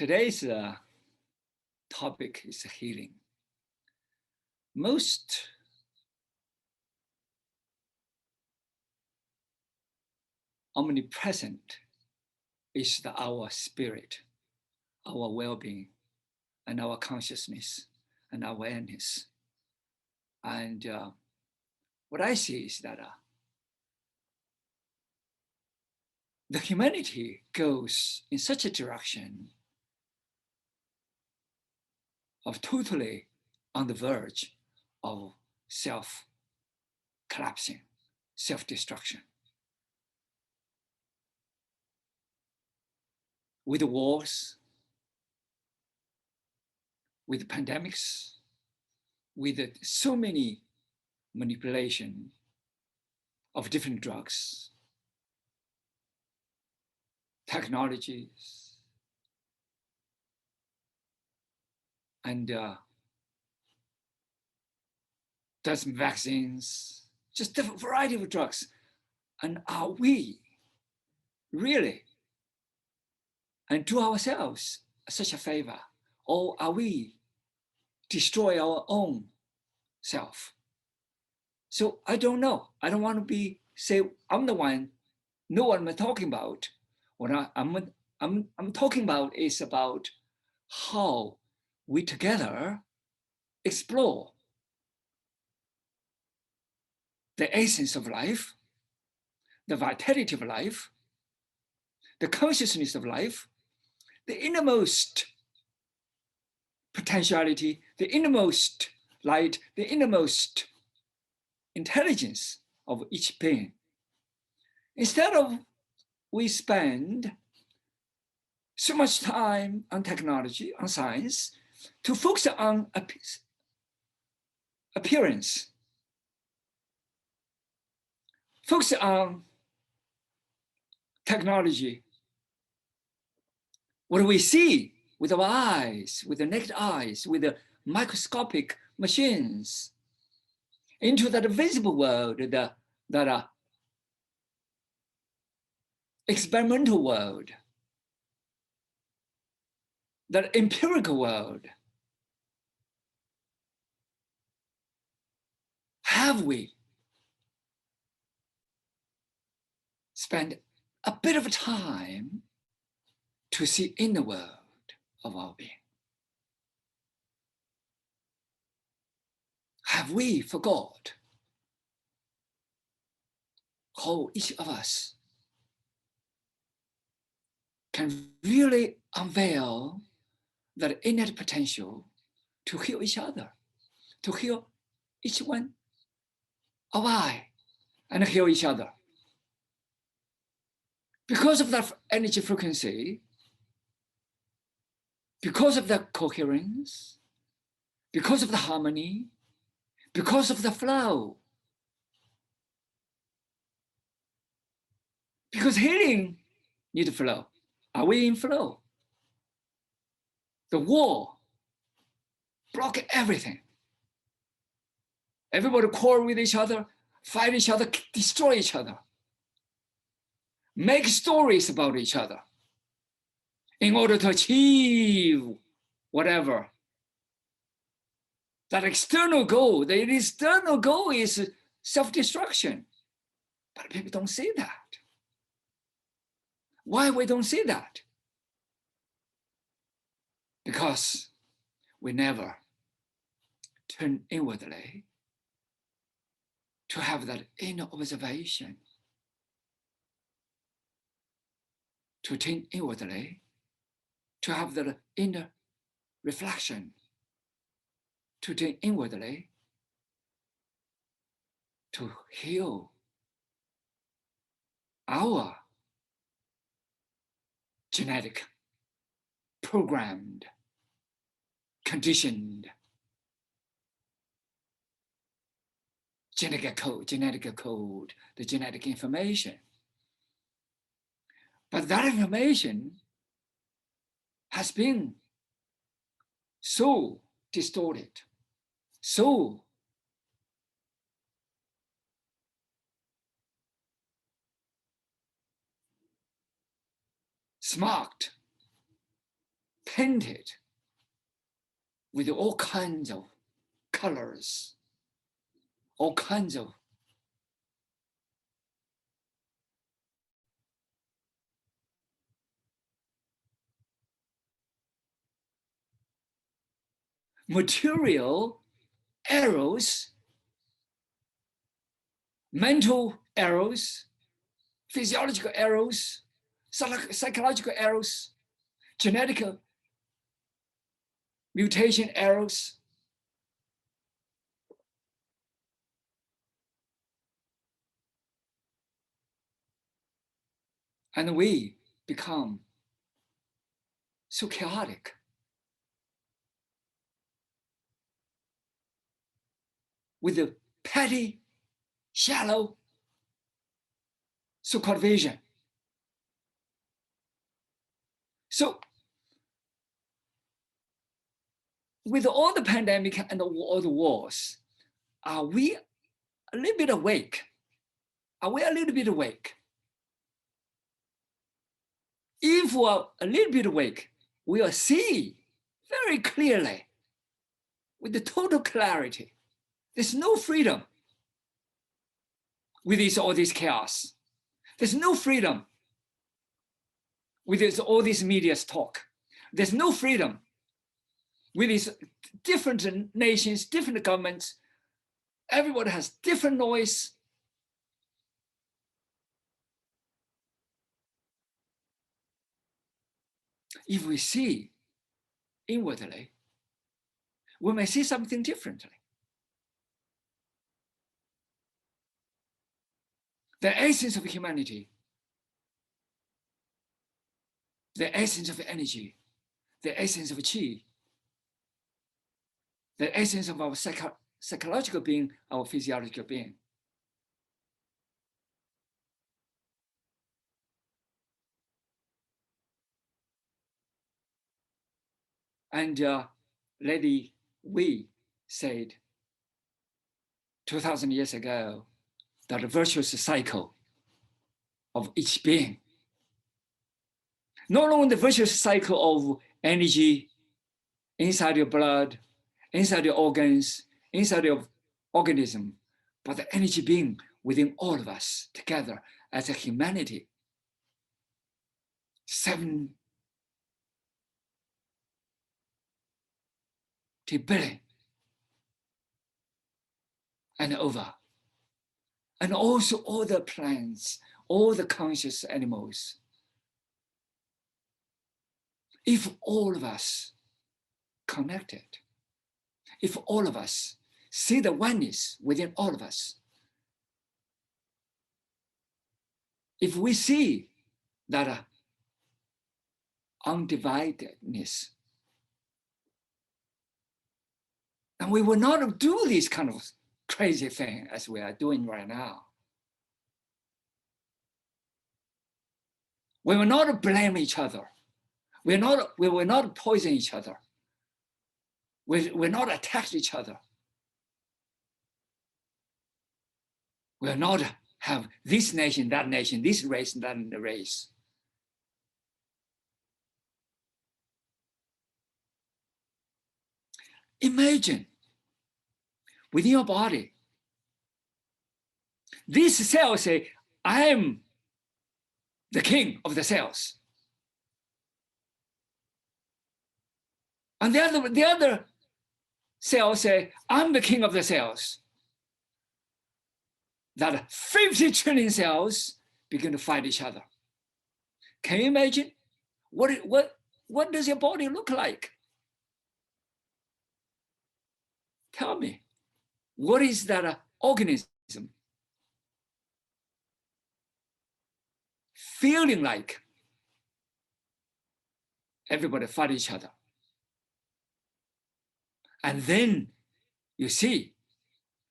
Today's topic is healing. Most omnipresent is our spirit, our well-being, and our consciousness and awareness. And what I see is that the humanity goes in such a direction of totally on the verge of self-collapsing, self-destruction. With wars, with pandemics, with so many manipulation of different drugs, technologies, and dozen vaccines, just different variety of drugs. And are we really, and do ourselves such a favor, or are we destroy our own self? So I don't know. I don't want to say I'm the one, know what I'm talking about. What I'm talking about is about how we together explore the essence of life, the vitality of life, the consciousness of life, the innermost potentiality, the innermost light, the innermost intelligence of each being. Instead of we spend so much time on technology, on science, to focus on appearance, focus on technology, what do we see with our eyes, with the naked eyes, with the microscopic machines, into that visible world, that experimental world, that empirical world. Have we spent a bit of time to see in the world of our being? Have we forgot how each of us can really unveil that innate potential to heal each other, to heal each one of I, and heal each other? Because of that energy frequency, because of the coherence, because of the harmony, because of the flow. Because healing needs flow. Are we in flow? The war block everything. Everybody quarrel with each other, fight each other, destroy each other, make stories about each other in order to achieve whatever. That external goal, the external goal is self-destruction. But people don't see that. Why we don't see that? Because we never turn inwardly to have that inner observation, to turn inwardly, to have that inner reflection, to turn inwardly, to heal our genetic, programmed, conditioned genetic code, the genetic information. But that information has been so distorted, so smart, painted with all kinds of colors, all kinds of material arrows, mental arrows, physiological arrows, psychological arrows, genetic mutation arrows. And we become so chaotic. With the petty, shallow, so-called vision. So with all the pandemic and all the wars, are we a little bit awake? Are we a little bit awake? If we're a little bit awake, we'll see very clearly with the total clarity. There's no freedom with all this chaos. There's no freedom with all this media's talk. There's no freedom with these different nations, different governments. Everybody has different noise. If we see inwardly, we may see something differently. The essence of humanity, the essence of energy, the essence of qi, the essence of our psychological being, our physiological being. And Lady Wei said 2,000 years ago that the virtuous cycle of each being, not only the virtuous cycle of energy inside your blood, inside your organs, inside your organism, but the energy being within all of us together as a humanity. 70 billion and over. And also all the plants, all the conscious animals. If all of us connected, if all of us see the oneness within all of us, if we see that undividedness, and we will not do this kind of crazy thing as we are doing right now. We will not blame each other. We will not poison each other. We will not attack each other. We will not have this nation, this race, that race. Imagine within your body, these cells say, I am the king of the cells. And the other cells say, I'm the king of the cells. That 50 trillion cells begin to fight each other. Can you imagine? What does your body look like? Tell me, what is that organism feeling like? Everybody fight each other. And then you see,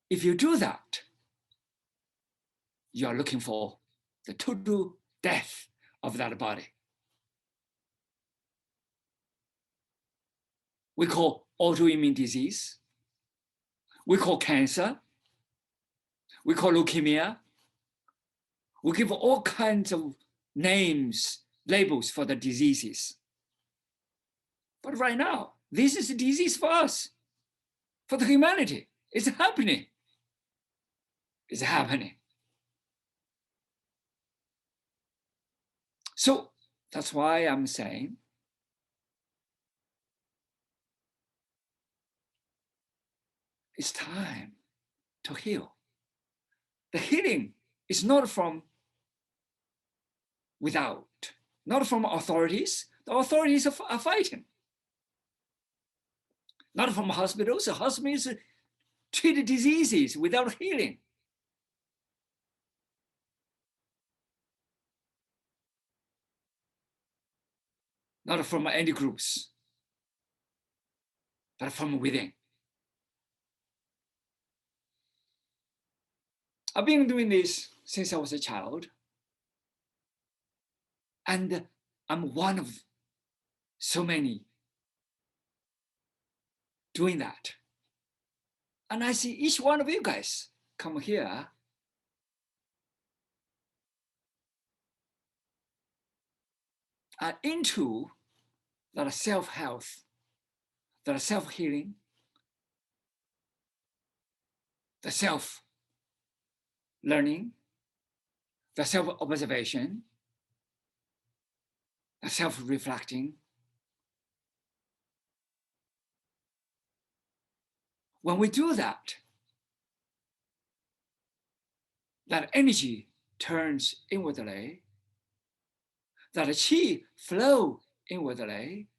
if you do that, you are looking for the total death of that body. We call autoimmune disease. We call cancer. We call leukemia. We give all kinds of names, labels for the diseases. But right now, this is a disease for us, for the humanity. It's happening. It's happening. So that's why I'm saying it's time to heal. The healing is not from without, not from authorities. The authorities are fighting. Not from hospitals. The hospitals treat diseases without healing. Not from any groups, but from within. I've been doing this since I was a child. And I'm one of so many doing that. And I see each one of you guys come here into that self-health, that self-healing, the self-learning, the self-observation, the self-reflecting. When we do that, that energy turns inwardly, that qi flow inwardly,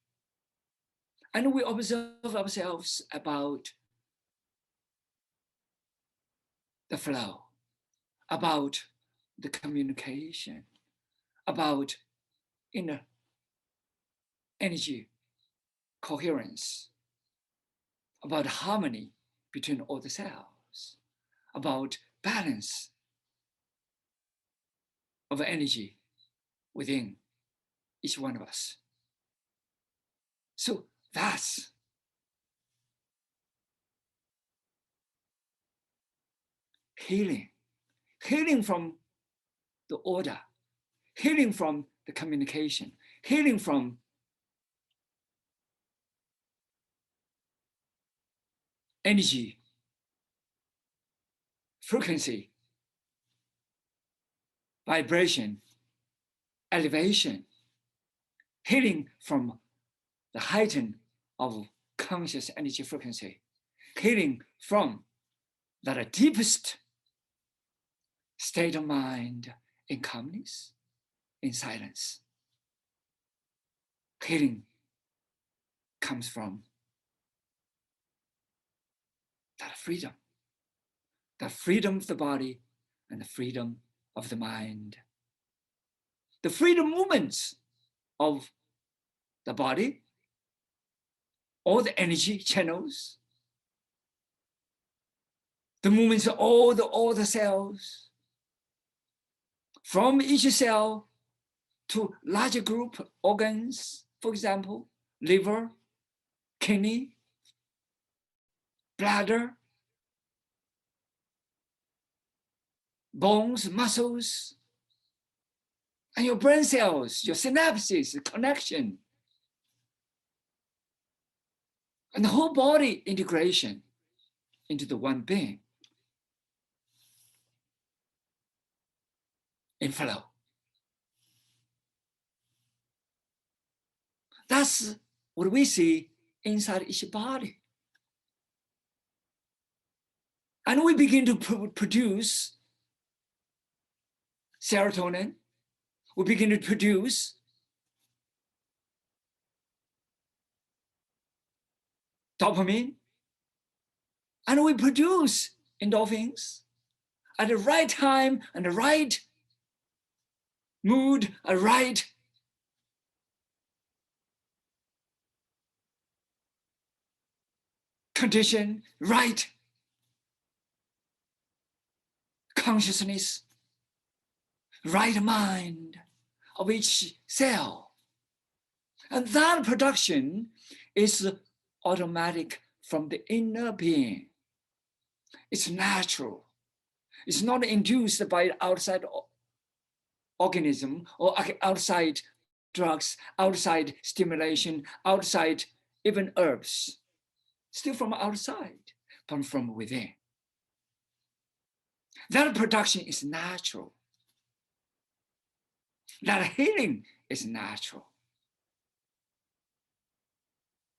and we observe ourselves about the flow, about the communication, about inner energy coherence, about harmony between all the cells, about balance of energy within each one of us. So that's healing. Healing from the order, healing from the communication, healing from energy, frequency, vibration, elevation, healing from the heighten of conscious energy frequency, healing from that deepest state of mind in calmness, in silence. Healing comes from that freedom of the body and the freedom of the mind. The freedom movements of the body, all the energy channels, the movements of all the cells, from each cell to larger group organs, for example, liver, kidney, bladder, bones, muscles, and your brain cells, your synapses, connection, and the whole body integration into the one being in flow. That's what we see inside each body. And we begin to produce serotonin. We begin to produce dopamine. And we produce endorphins at the right time and the right mood, a right condition, right consciousness, right mind of each cell. And that production is automatic from the inner being. It's natural. It's not induced by outside organism or outside drugs, outside stimulation, outside even herbs, still from outside, but from within. That production is natural. That healing is natural.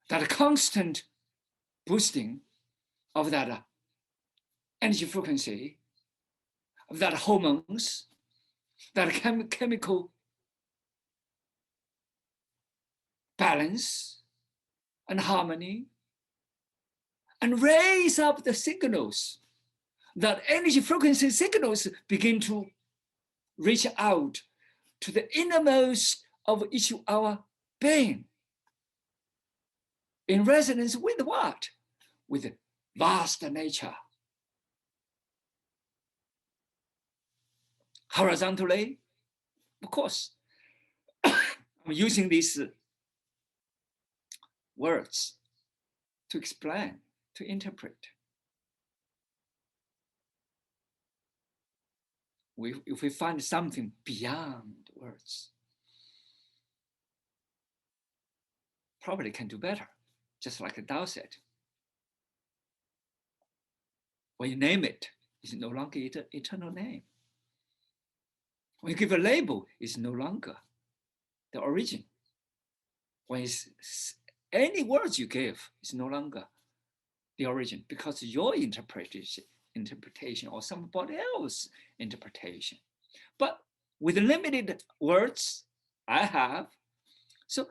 That constant boosting of that energy frequency, of that hormones, that chemical balance and harmony, and raise up the signals, that energy frequency signals begin to reach out to the innermost of each of our being, in resonance with what? With vast nature. Horizontally, of course, I'm using these words to explain, to interpret. If we find something beyond words, probably can do better, just like Tao said. When you name it, it's no longer an eternal name. When you give a label, it's no longer the origin. When it's any words you give, it's no longer the origin, because your interpretation or somebody else's interpretation. But with limited words I have, so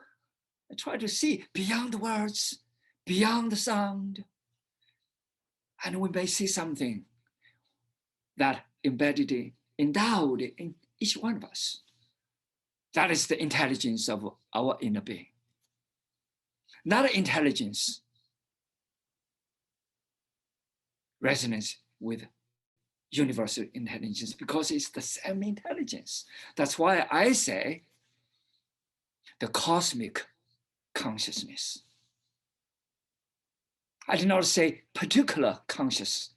I try to see beyond the words, beyond the sound, and we may see something that embedded, endowed in each one of us. That is the intelligence of our inner being. Not intelligence resonance with universal intelligence, because it's the same intelligence. That's why I say the cosmic consciousness. I did not say particular conscious,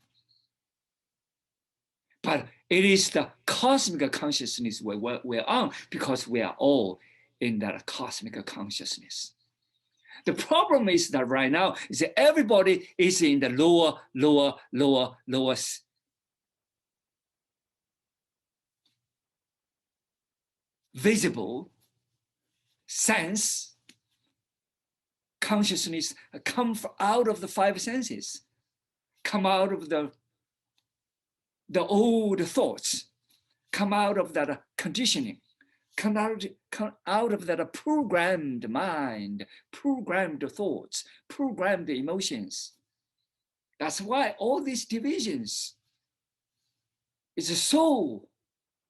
but it is the cosmic consciousness we're on, because we are all in that cosmic consciousness. The problem is that right now is that everybody is in the lower visible sense consciousness, come out of the five senses, come out of the old thoughts, come out of that conditioning, come out of that programmed mind, programmed thoughts, programmed emotions. That's why all these divisions is so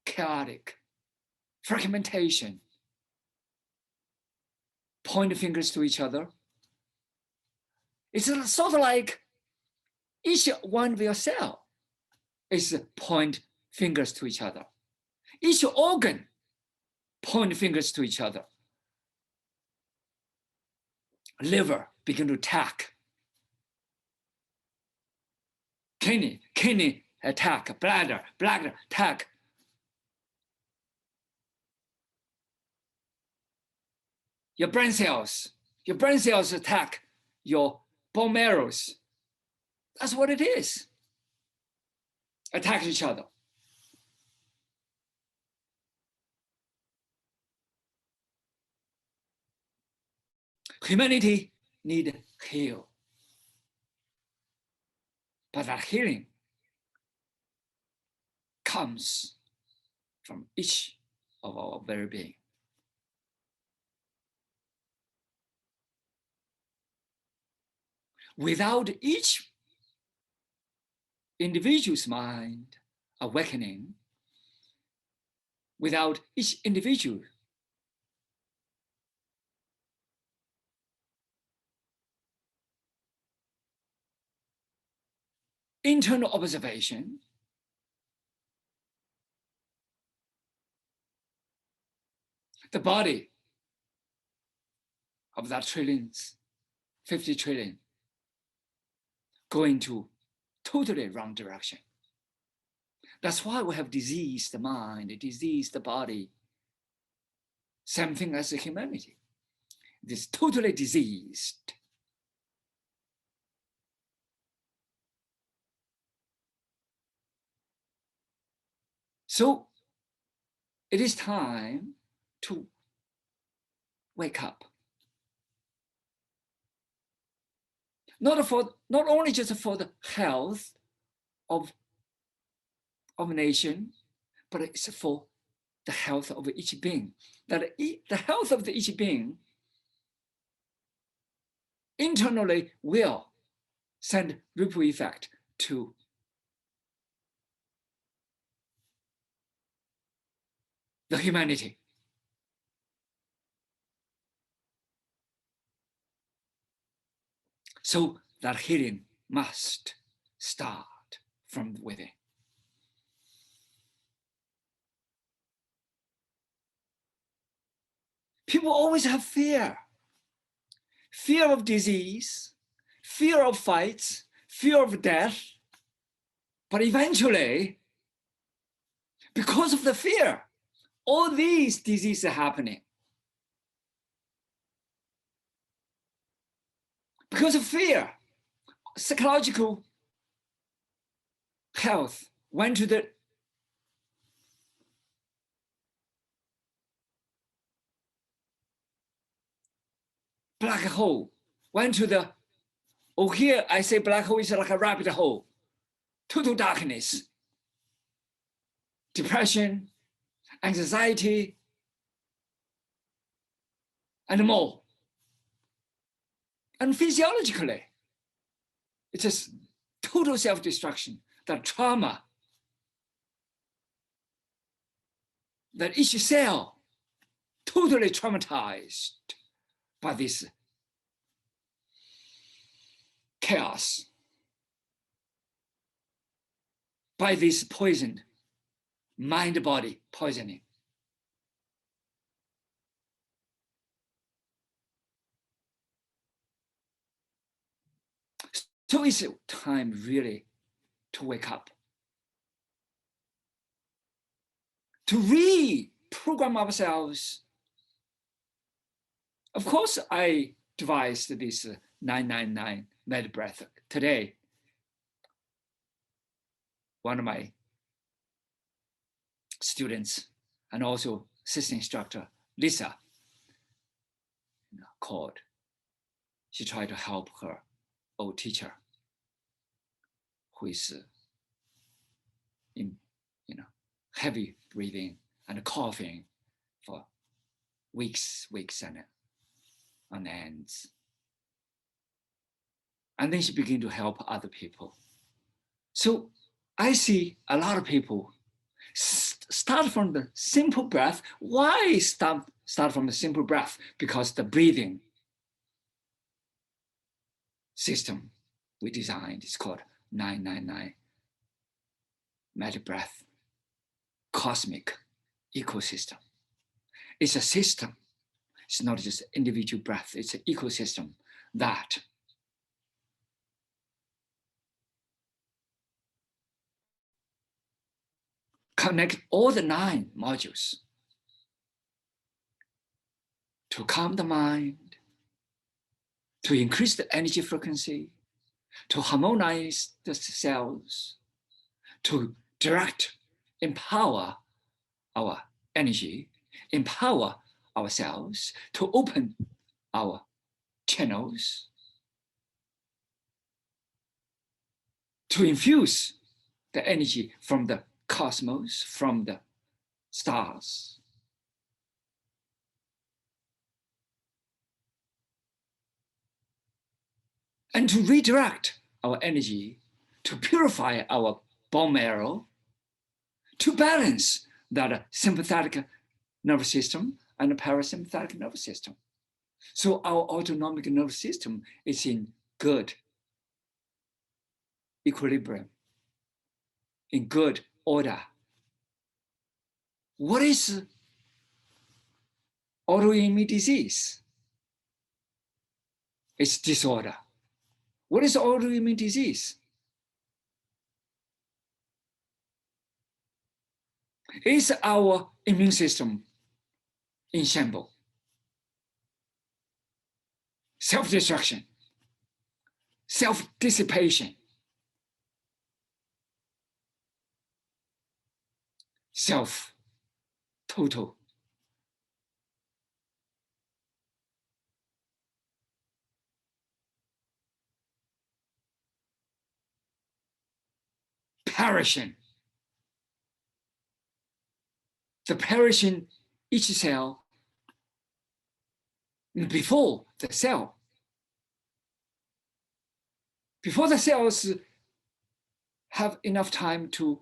chaotic, fragmentation, point fingers to each other. It's sort of like each one of your cells is point fingers to each other. Each organ point fingers to each other. Liver begin to attack. Kidney attack. Bladder attack. Your brain cells attack your bone marrows. That's what it is. Attack each other. Humanity need heal. But that healing comes from each of our very being. Without each individual's mind awakening, without each individual internal observation, the body of that trillions, 50 trillion, going to totally wrong direction. That's why we have diseased the mind, diseased the body. Same thing as humanity. It is totally diseased. So it is time to wake up. Not only just for the health of a nation, but it's for the health of each being. That the health of each being internally will send ripple effect to the humanity. So that healing must start from within. People always have fear. Fear of disease, fear of fights, fear of death. But eventually, because of the fear, all these diseases are happening. Because of fear, psychological health went to the black hole, went to the, oh, here I say black hole is like a rabbit hole, total darkness, depression, anxiety, and more. And physiologically, it's just total self-destruction, that trauma, that each cell totally traumatized by this chaos, by this poison, mind-body poisoning. So it's time really to wake up, to reprogram ourselves. Of course, I devised this 999 med breath today. One of my students and also assistant instructor, Lisa, called. She tried to help her old teacher who is in heavy breathing and coughing for weeks and on ends. And then she began to help other people. So I see a lot of people start from the simple breath. Why start from the simple breath? Because the breathing system we designed is called 999 med breath cosmic ecosystem. It's a system. It's not just individual breath. It's an ecosystem that connect all the 9 modules to calm the mind, to increase the energy frequency, to harmonize the cells, to direct, empower our energy, empower ourselves, to open our channels, to infuse the energy from the cosmos, from the stars. And to redirect our energy, to purify our bone marrow, to balance that sympathetic nervous system and the parasympathetic nervous system. So our autonomic nervous system is in good equilibrium, in good order. What is autoimmune disease? It's disorder. What is autoimmune disease? It's our immune system in shambles, self-destruction, self-dissipation, self-total. Perishing. The perishing each cell before the cell. Before the cells have enough time to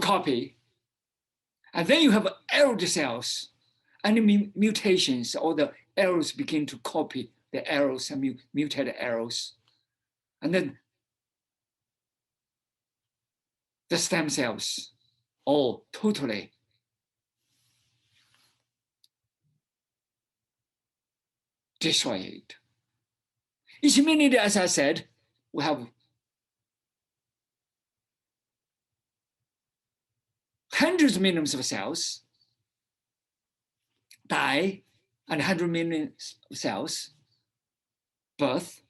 copy, and then you have error cells and mutations, or the errors begin to copy the errors and mutated errors. And then the stem cells all totally destroyed. Each minute, as I said, we have hundreds of millions of cells die, and 100 million cells birth.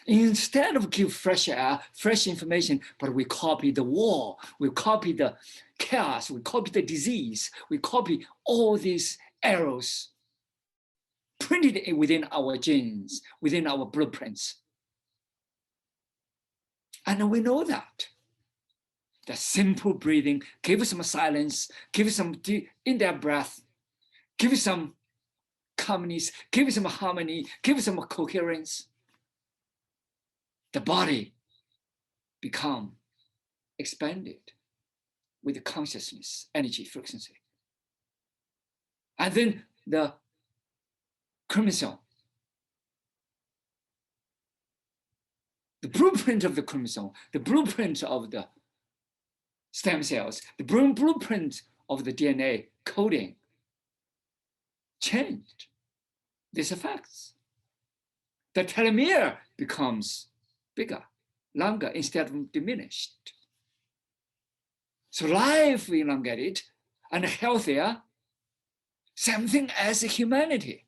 Instead of give fresh air, fresh information, but we copy the war, we copy the chaos, we copy the disease, we copy all these errors printed within our genes, within our blueprints. And we know that. The simple breathing, give some silence, give some in-depth breath, give some calmness, give some harmony, give some coherence. The body become expanded with the consciousness, energy, frequency. And then the chromosome, the blueprint of the chromosome, the blueprint of the stem cells, the blueprint of the DNA coding changed. This affects. The telomere becomes bigger, longer, instead of diminished. So life elongated and healthier, same thing as humanity.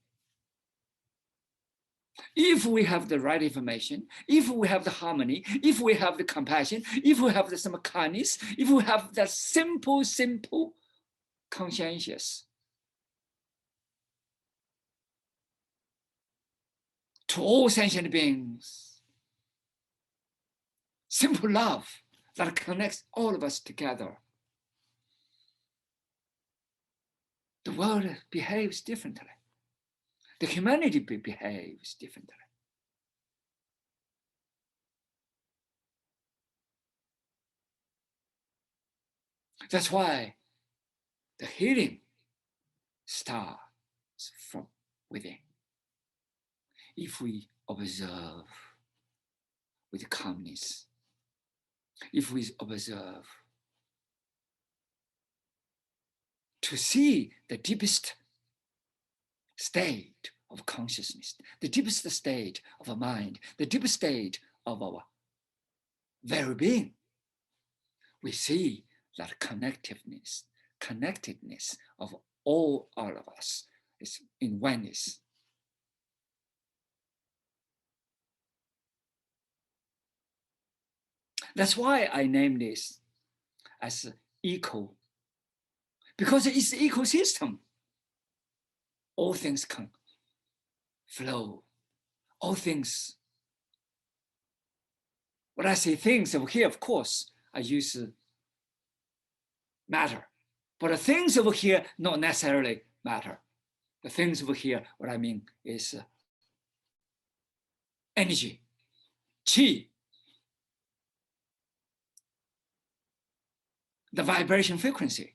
If we have the right information, if we have the harmony, if we have the compassion, if we have some kindness, if we have that simple conscientious to all sentient beings, simple love that connects all of us together, the world behaves differently. The humanity behaves differently. That's why the healing starts from within. If we observe with calmness, if we observe to see the deepest state of consciousness, the deepest state of our mind, the deepest state of our very being, we see that connectedness of all of us is in oneness. That's why I named this as eco, because it's the ecosystem. All things can flow. All things. When I say things over here, of course, I use matter. But the things over here not necessarily matter. The things over here, what I mean is energy, qi, the vibration frequency,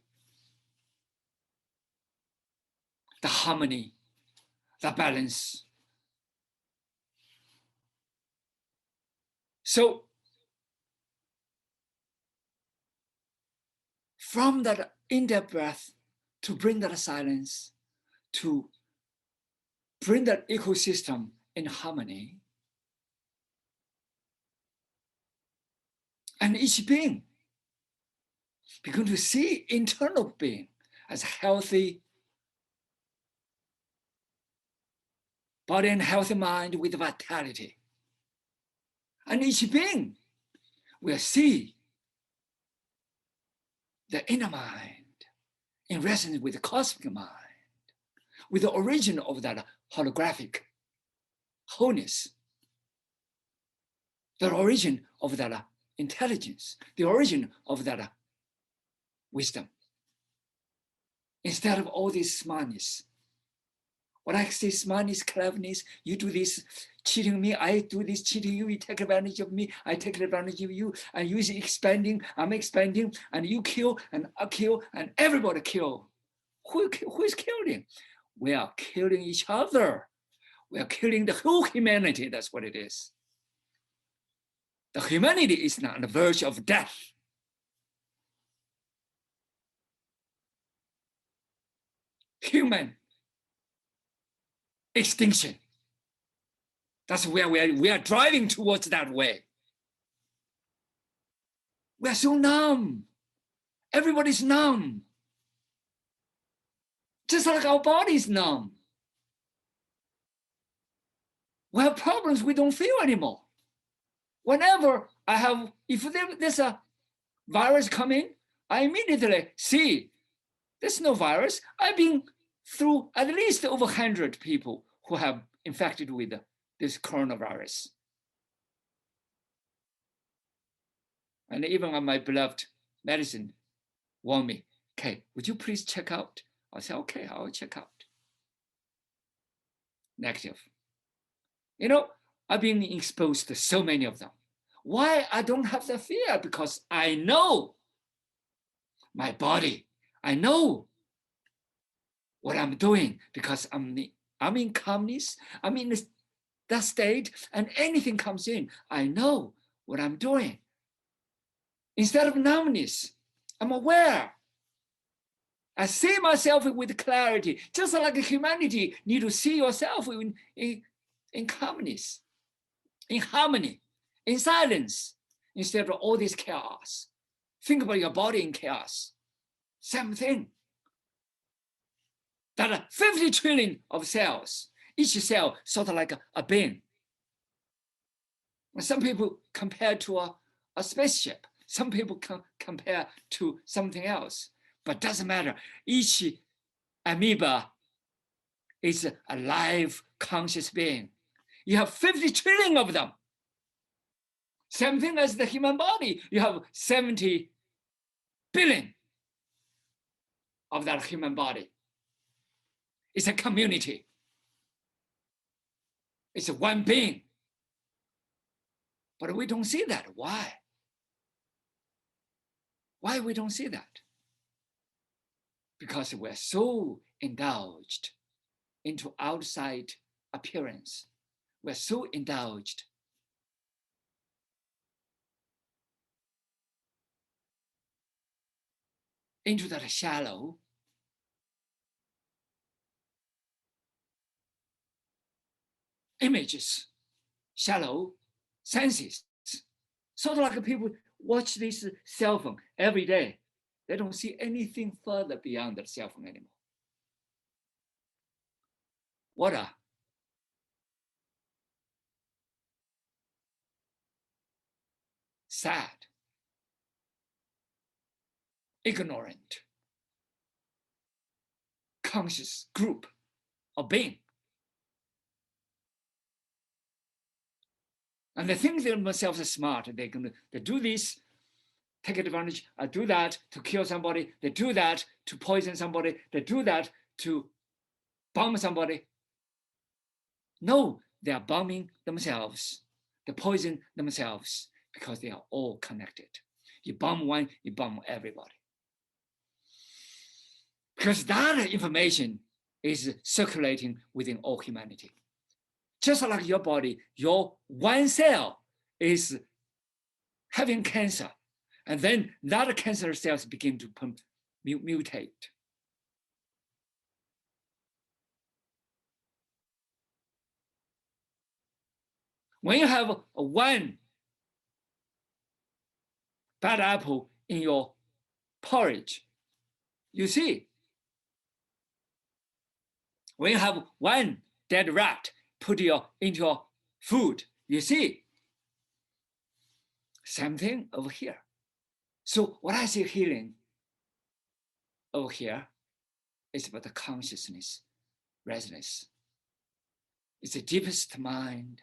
the harmony, the balance. So from that in-depth breath to bring that silence, to bring that ecosystem in harmony, and each being begin to see internal being as a healthy body and healthy mind with vitality. And each being will see the inner mind in resonance with the cosmic mind, with the origin of that holographic wholeness, the origin of that intelligence, the origin of that wisdom. Instead of all this smartness, what I say, smartness, cleverness, you do this cheating me, I do this cheating you, you take advantage of me, I take advantage of you, and you is expanding, I'm expanding, and you kill, and I kill, and everybody kill. Who is killing? We are killing each other. We are killing the whole humanity, that's what it is. The humanity is now on the verge of death. Human extinction. That's where we are driving towards that way. We are so numb. Everybody's numb. Just like our body's numb. We have problems we don't feel anymore. Whenever I have, if there's a virus coming, I immediately see there's no virus. I've been through at least over 100 people who have infected with this coronavirus. And even my beloved medicine warned me, okay, would you please check out? I said, okay, I'll check out. Negative. You know, I've been exposed to so many of them. Why I don't have the fear? Because I know my body. I know what I'm doing because I'm in calmness. I'm in that state, and anything comes in, I know what I'm doing. Instead of numbness, I'm aware. I see myself with clarity, just like humanity need to see yourself in calmness, in harmony, in silence, instead of all this chaos. Think about your body in chaos. Same thing. There are 50 trillion of cells, each cell sort of like a bin. Some people compare to a spaceship. Some people compare to something else, but doesn't matter. Each amoeba is a live, conscious being. You have 50 trillion of them. Same thing as the human body. You have 70 billion of that human body. It's a community. It's one being. But we don't see that. Why? Why we don't see that? Because we're so indulged into outside appearance. We're so indulged into that shallow images, shallow senses. Sort of like people watch this cell phone every day. They don't see anything further beyond the cell phone anymore. What a sad, ignorant, conscious group of being. And they think themselves are smart. They do this, take advantage, do that to kill somebody. They do that to poison somebody. They do that to bomb somebody. No, they are bombing themselves. They poison themselves because they are all connected. You bomb one, you bomb everybody. Because that information is circulating within all humanity. Just like your body, your one cell is having cancer, and then that cancer cells begin to mutate. When you have one bad apple in your porridge. You see, when you have one dead rat put into your food, you see, same thing over here. So what I say healing over here is about the consciousness, resonance. It's the deepest mind.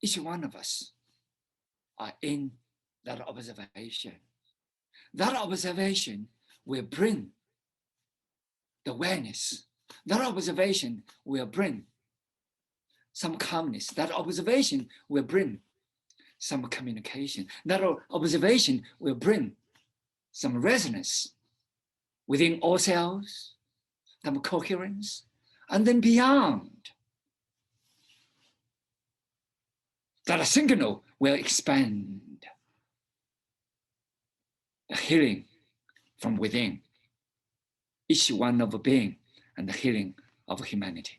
Each one of us are in that observation. That observation will bring the awareness. That observation will bring some calmness. That observation will bring some communication. That observation will bring some resonance within ourselves, some coherence, and then beyond. That signal will expand the healing from within, each one of a being, and the healing of humanity.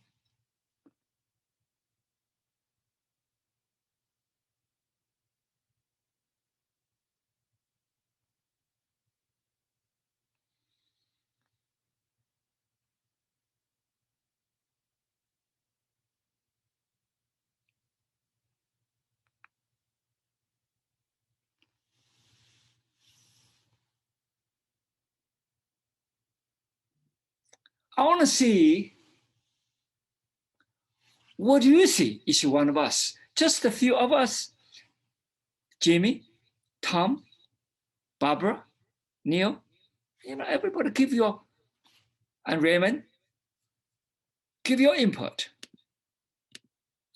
I want to see, what do you see, each one of us? Just a few of us. Jimmy, Tom, Barbara, Neil, everybody give your, and Raymond, give your input.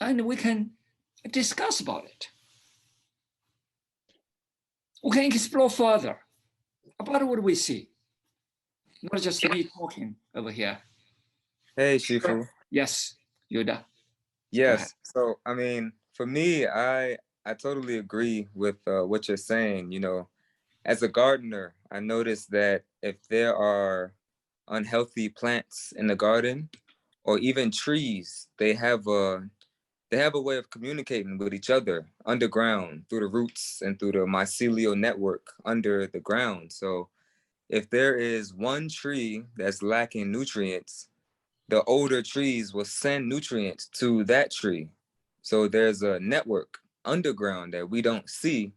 And we can discuss about it. We can explore further about what we see. Not just me talking over here. Hey, Shifu. Yes, Yoda. Yes. So, I mean, for me, I totally agree with what you're saying. As a gardener, I noticed that if there are unhealthy plants in the garden, or even trees, they have a way of communicating with each other underground through the roots and through the mycelial network under the ground. So if there is one tree that's lacking nutrients, the older trees will send nutrients to that tree. So there's a network underground that we don't see.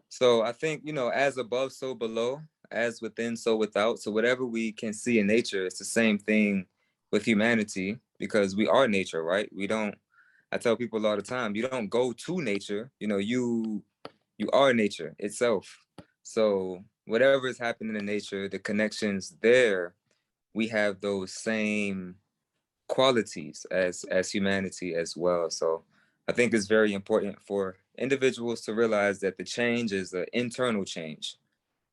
So I think, as above, so below, as within, so without. So whatever we can see in nature, it's the same thing with humanity, because we are nature, right? I tell people all the time, you don't go to nature, you are nature itself. So whatever is happening in nature, the connections there, we have those same qualities as humanity as well. So I think it's very important for individuals to realize that the change is an internal change,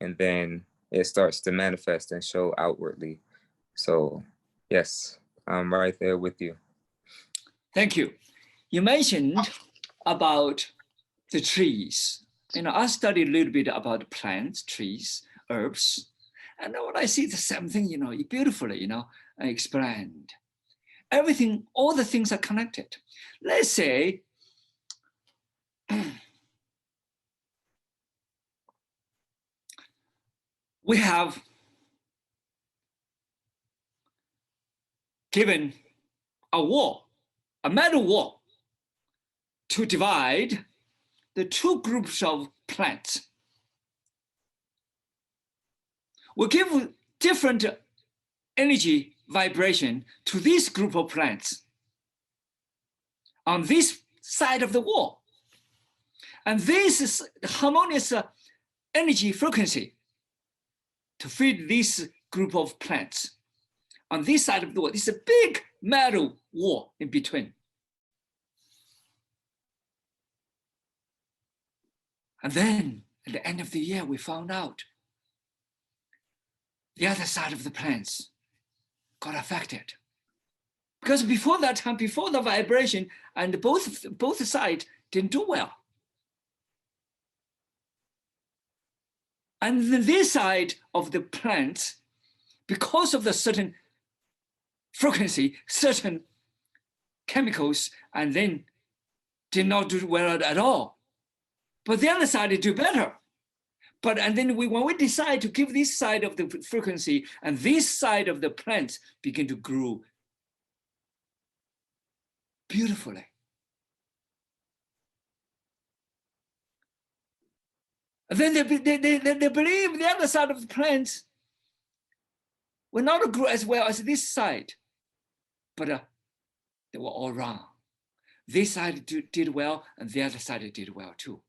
and then it starts to manifest and show outwardly. So yes, I'm right there with you. Thank you. You mentioned about the trees. I studied a little bit about plants, trees, herbs. And when I see the same thing, beautifully, explained. Everything, all the things are connected. Let's say, we have given a wall, a metal wall, to divide the two groups of plants. We give different energy vibration to this group of plants on this side of the wall. And this is harmonious energy frequency to feed this group of plants. On this side of the wall, this is a big metal wall in between. And then at the end of the year, we found out the other side of the plants got affected. Because before that time, before the vibration, and both sides didn't do well. And then this side of the plants, because of the certain frequency, certain chemicals, and then did not do well at all. But the other side did do better. And then when we decide to give this side of the frequency and this side of the plants begin to grow beautifully. And then they believe the other side of the plants will not grow as well as this side, but they were all wrong. This side did well, and the other side did well too.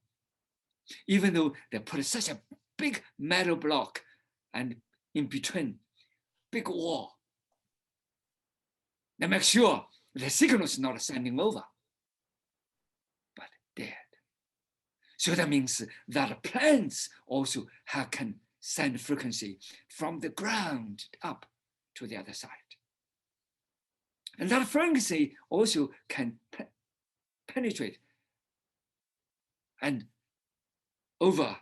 Even though they put such a big metal block and in between, big wall. They make sure the signal is not sending over, but dead. So that means that plants also can send frequency from the ground up to the other side. And that frequency also can penetrate and over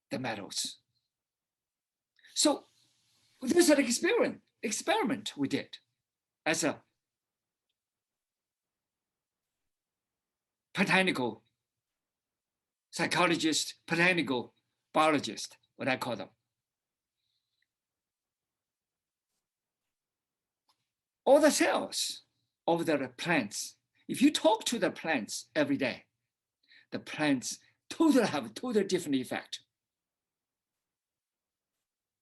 the metals. So this is an experiment we did as a botanical psychologist, botanical biologist, what I call them. All the cells of the plants, if you talk to the plants every day, the plants totally have a totally different effect.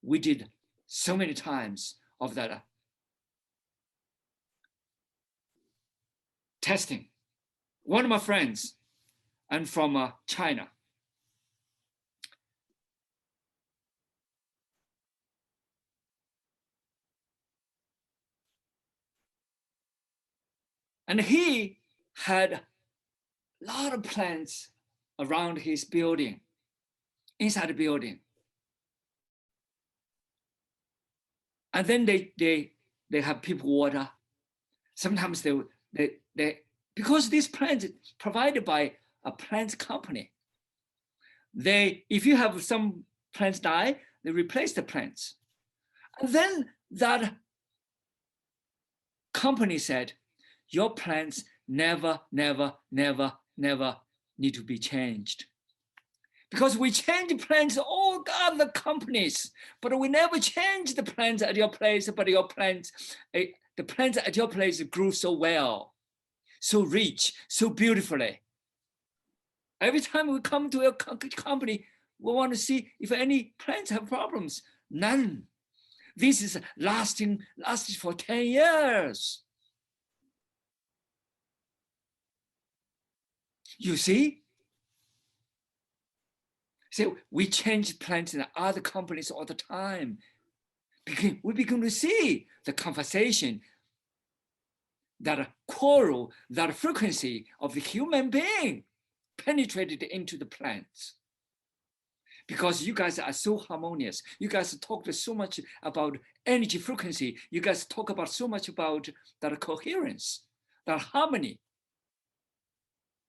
We did so many times of that testing. One of my friends, and from China, and he had a lot of plants around his building, inside the building. And then they have people water. Sometimes they because these plants provided by a plant company, if you have some plants die, they replace the plants. And then that company said, your plants never need to be changed. Because we change plants, all other companies, but we never change the plants at your place, but your plants, the plants at your place grew so well, so rich, so beautifully. Every time we come to a company, we want to see if any plants have problems. None. This is lasted for 10 years. You see? So we change plants in other companies all the time. We begin to see the conversation, that quarrel, that frequency of the human being penetrated into the plants. Because you guys are so harmonious. You guys talked so much about energy frequency. You guys talk about so much about that coherence, that harmony.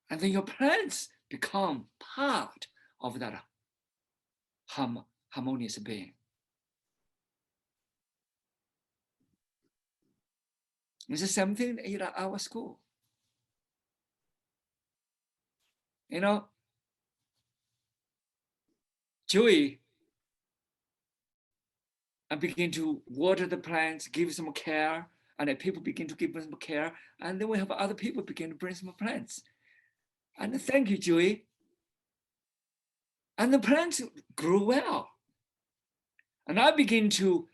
And then your plants become part of that harmonious being. It's the same thing in our school. You know, Joey, I begin to water the plants, give some care, and then people begin to give them care, and then we have other people begin to bring some plants. And thank you, Joey. And the plants grew well. And I begin to,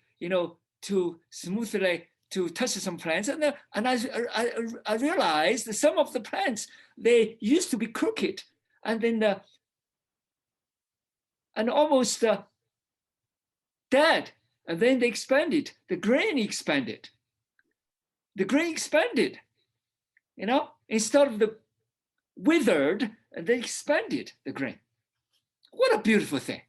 to smoothly to touch some plants, and I realized that some of the plants, they used to be crooked, and then and almost dead, and then they expanded. The grain expanded. The grain expanded. Instead of the withered, and they expanded the grain. What a beautiful thing.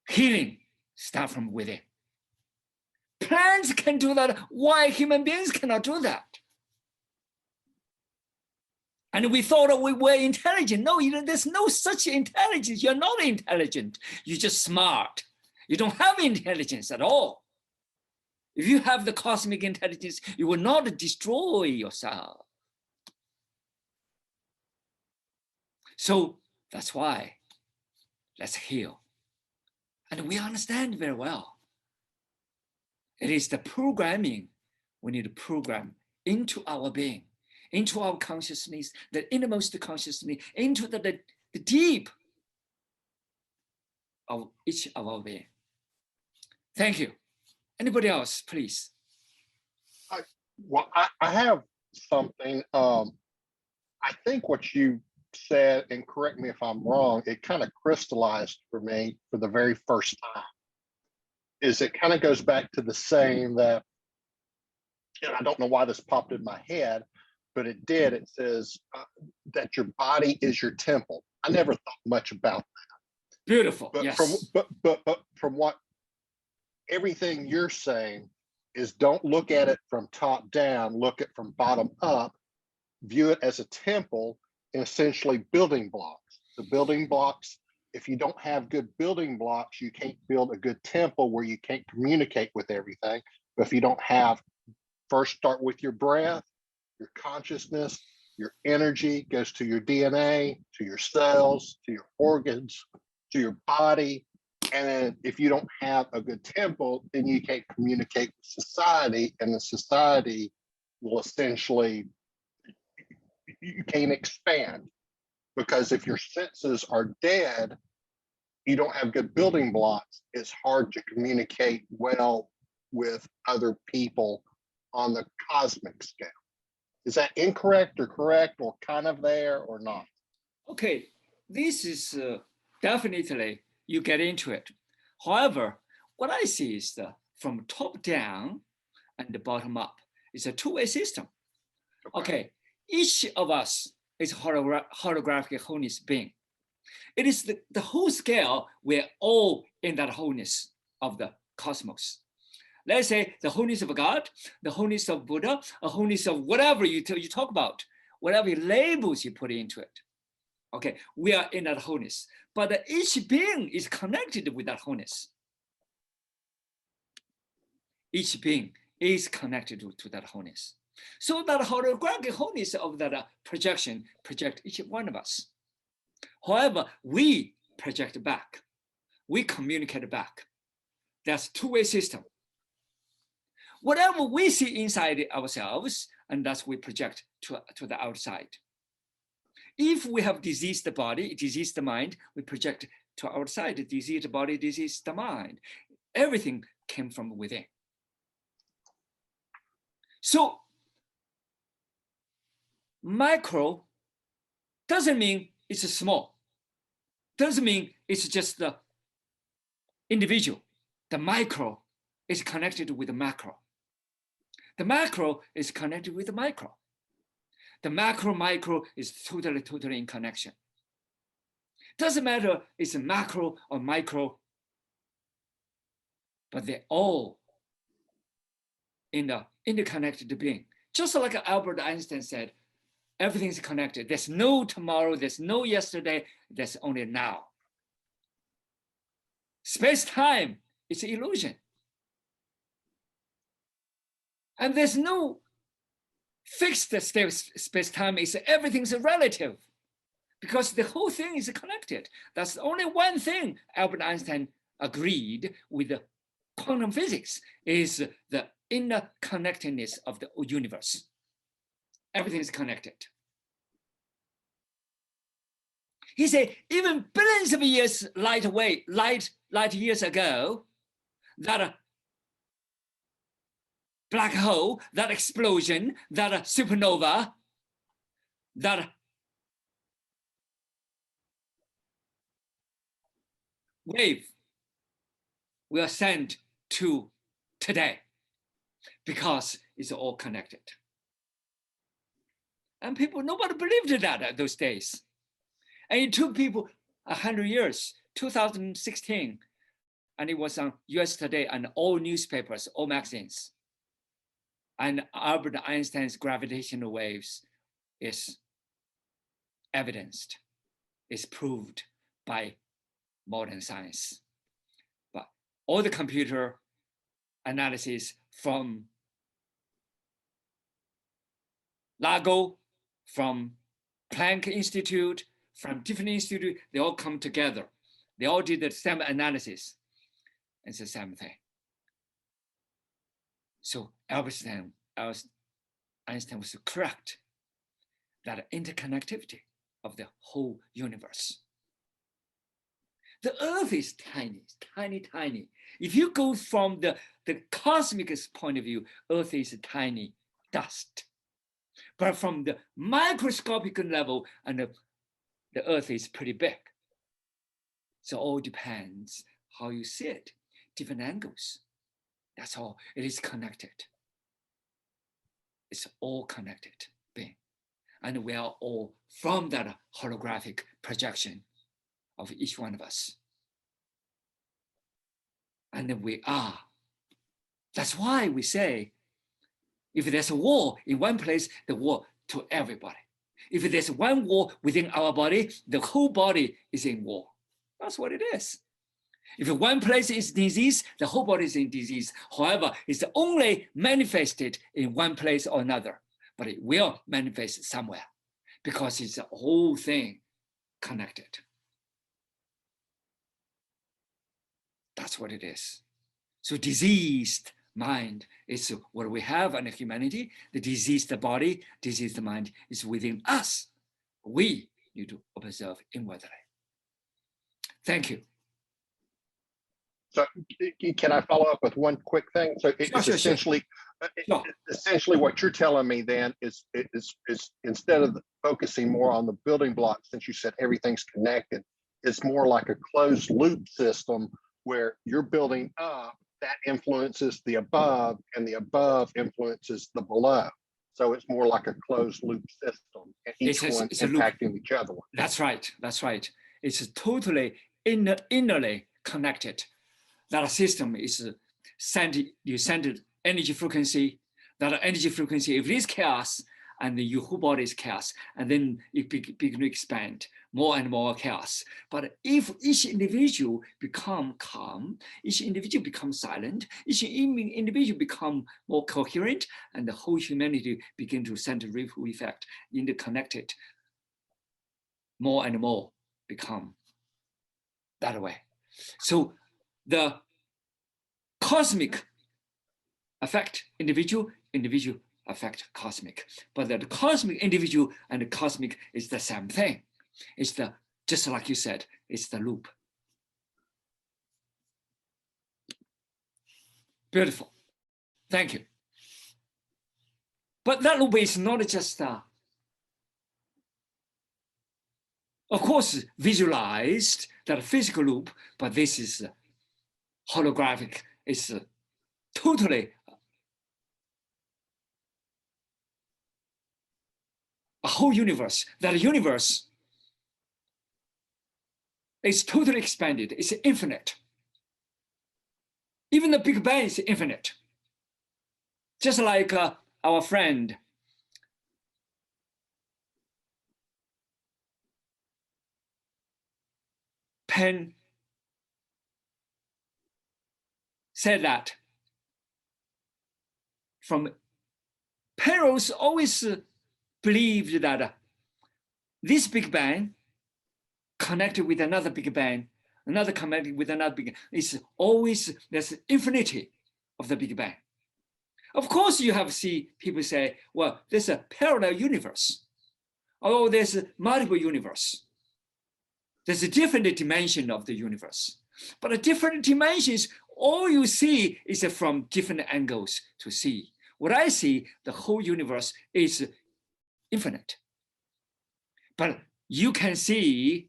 Healing starts from within. Plants can do that. Why human beings cannot do that? And we thought we were intelligent. No, there's no such intelligence. You're not intelligent. You're just smart. You don't have intelligence at all. If you have the cosmic intelligence, you will not destroy yourself. So that's why let's heal. And we understand very well. It is the programming we need to program into our being, into our consciousness, the innermost consciousness, into the deep of each of our being. Thank you. Anybody else, please? I have something. I think what you said, and correct me if I'm wrong, it kind of crystallized for me for the very first time. Is it kind of goes back to the saying that, and I don't know why this popped in my head, but it did. It says that your body is your temple. I never thought much about that. Beautiful. But Yes. but from what everything you're saying is, don't look at it from top down, look at it from bottom up, view it as a temple and essentially building blocks. The building blocks, if you don't have good building blocks, you can't build a good temple where you can't communicate with everything. But if you don't have, first start with your breath, your consciousness, your energy goes to your DNA, to your cells, to your organs, to your body. And if you don't have a good temple, then you can't communicate with society, and the society will essentially, you can't expand, because if your senses are dead, you don't have good building blocks, it's hard to communicate well with other people on the cosmic scale. Is that incorrect or correct, or kind of there or not? Okay, this is definitely, you get into it. However, what I see is from top down and the bottom up. It's a two-way system. Okay, each of us is holographic wholeness being. It is the whole scale. We're all in that wholeness of the cosmos. Let's say the wholeness of God, the wholeness of Buddha, a wholeness of whatever you talk about, whatever labels you put into it. Okay, we are in that wholeness, but each being is connected with that wholeness. Each being is connected to that wholeness. So that holographic wholeness of that projection project each one of us. However, we project back, we communicate back. That's two-way system. Whatever we see inside ourselves, and that's we project to the outside. If we have diseased body, diseased mind, we project to outside, diseased body, diseased mind. Everything came from within. So micro doesn't mean it's small. Doesn't mean it's just the individual. The micro is connected with the macro. The macro is connected with the micro. The macro-micro is totally in connection. Doesn't matter it's a macro or micro, but they're all in the interconnected being. Just like Albert Einstein said, everything's connected. There's no tomorrow, there's no yesterday, there's only now. Space-time is an illusion. And there's no fixed space-time, everything's relative, because the whole thing is connected. That's only one thing Albert Einstein agreed with the quantum physics, is the interconnectedness of the universe. Everything is connected. He said, even billions of years light years ago, that black hole, that explosion, that supernova, that wave will send to today, because it's all connected. And people, nobody believed that at those days. And it took people 100 years, 2016, and it was on US Today and all newspapers, all magazines. And Albert Einstein's gravitational waves is evidenced, is proved by modern science. But all the computer analysis from Lago, from Planck Institute, from different institutes, they all come together. They all did the same analysis. It's the same thing. So Einstein was correct that interconnectivity of the whole universe. The Earth is tiny, tiny, tiny. If you go from the cosmic point of view, Earth is tiny dust. But from the microscopic level, and the Earth is pretty big. So all depends how you see it, different angles. That's all. It is connected. It's all connected being. And we are all from that holographic projection of each one of us. And we are. That's why we say, if there's a war in one place, the war to everybody. If there's one war within our body, the whole body is in war. That's what it is. If one place is disease, the whole body is in disease. However, it's only manifested in one place or another, but it will manifest somewhere because it's the whole thing connected. That's what it is. So diseased mind is what we have in humanity. The diseased body, diseased mind is within us. We need to observe inwardly. Thank you. So can I follow up with one quick thing? So it's Sure. essentially, Sure. essentially what you're telling me then is instead of focusing more on the building blocks, since you said everything's connected, it's more like a closed loop system where you're building up, that influences the above, and the above influences the below. So it's more like a closed loop system, and each one impacting each other one. That's right. That's right. It's totally innerly connected. That system is you send energy frequency. That energy frequency, if it is chaos, and your whole body is chaos, and then it begin to expand more and more chaos. But if each individual become calm, each individual become silent, each individual become more coherent, and the whole humanity begin to send a ripple effect, interconnected, more and more become that way. So the cosmic affect individual, individual affect cosmic, but the cosmic individual and the cosmic is the same thing. It's just like you said, it's the loop. Beautiful. Thank you. But that loop is not just, of course, visualized, that physical loop, but this is holographic. It's totally a whole universe. That universe is totally expanded. It's infinite. Even the Big Bang is infinite. Just like our friend Penn said that Penrose always believed that this Big Bang connected with another Big Bang, another connected with another Big Bang. It's always, there's infinity of the Big Bang. Of course, you have seen people say, well, there's a parallel universe. Oh, there's a multiple universe. There's a different dimension of the universe. But the different dimensions, all you see is from different angles to see. What I see, the whole universe is infinite. But you can see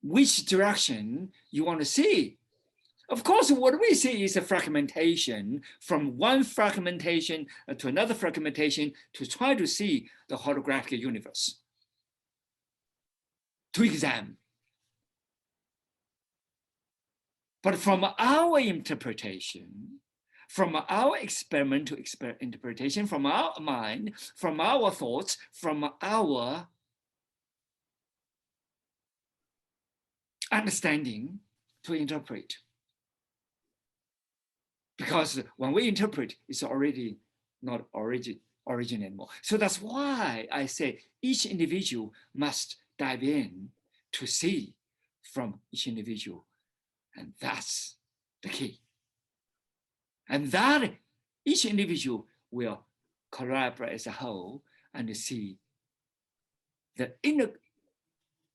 which direction you want to see. Of course, what we see is a fragmentation from one fragmentation to another fragmentation to try to see the holographic universe, to examine. But from our interpretation, from our experimental interpretation, from our mind, from our thoughts, from our understanding to interpret. Because when we interpret, it's already not origin anymore. So that's why I say each individual must dive in to see from each individual. And that's the key. And that each individual will collaborate as a whole and see the inner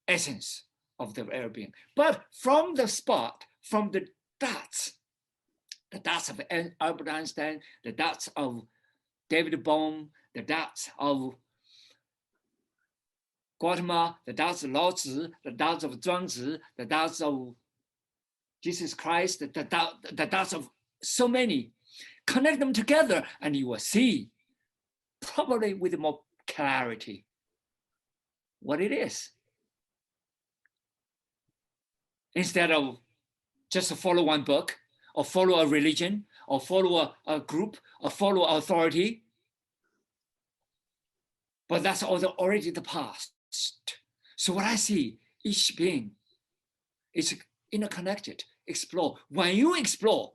essence of the well-being. But from the spot, from the dots of Albert Einstein, the dots of David Bohm, the dots of Gautama, the dots of Lao Tzu, the dots of Zhuangzi, the dots of Jesus Christ, the dots of so many. Connect them together and you will see, probably with more clarity, what it is. Instead of just follow one book, or follow a religion, or follow a group, or follow authority. But that's already the past. So what I see, each being is interconnected, explore. When you explore,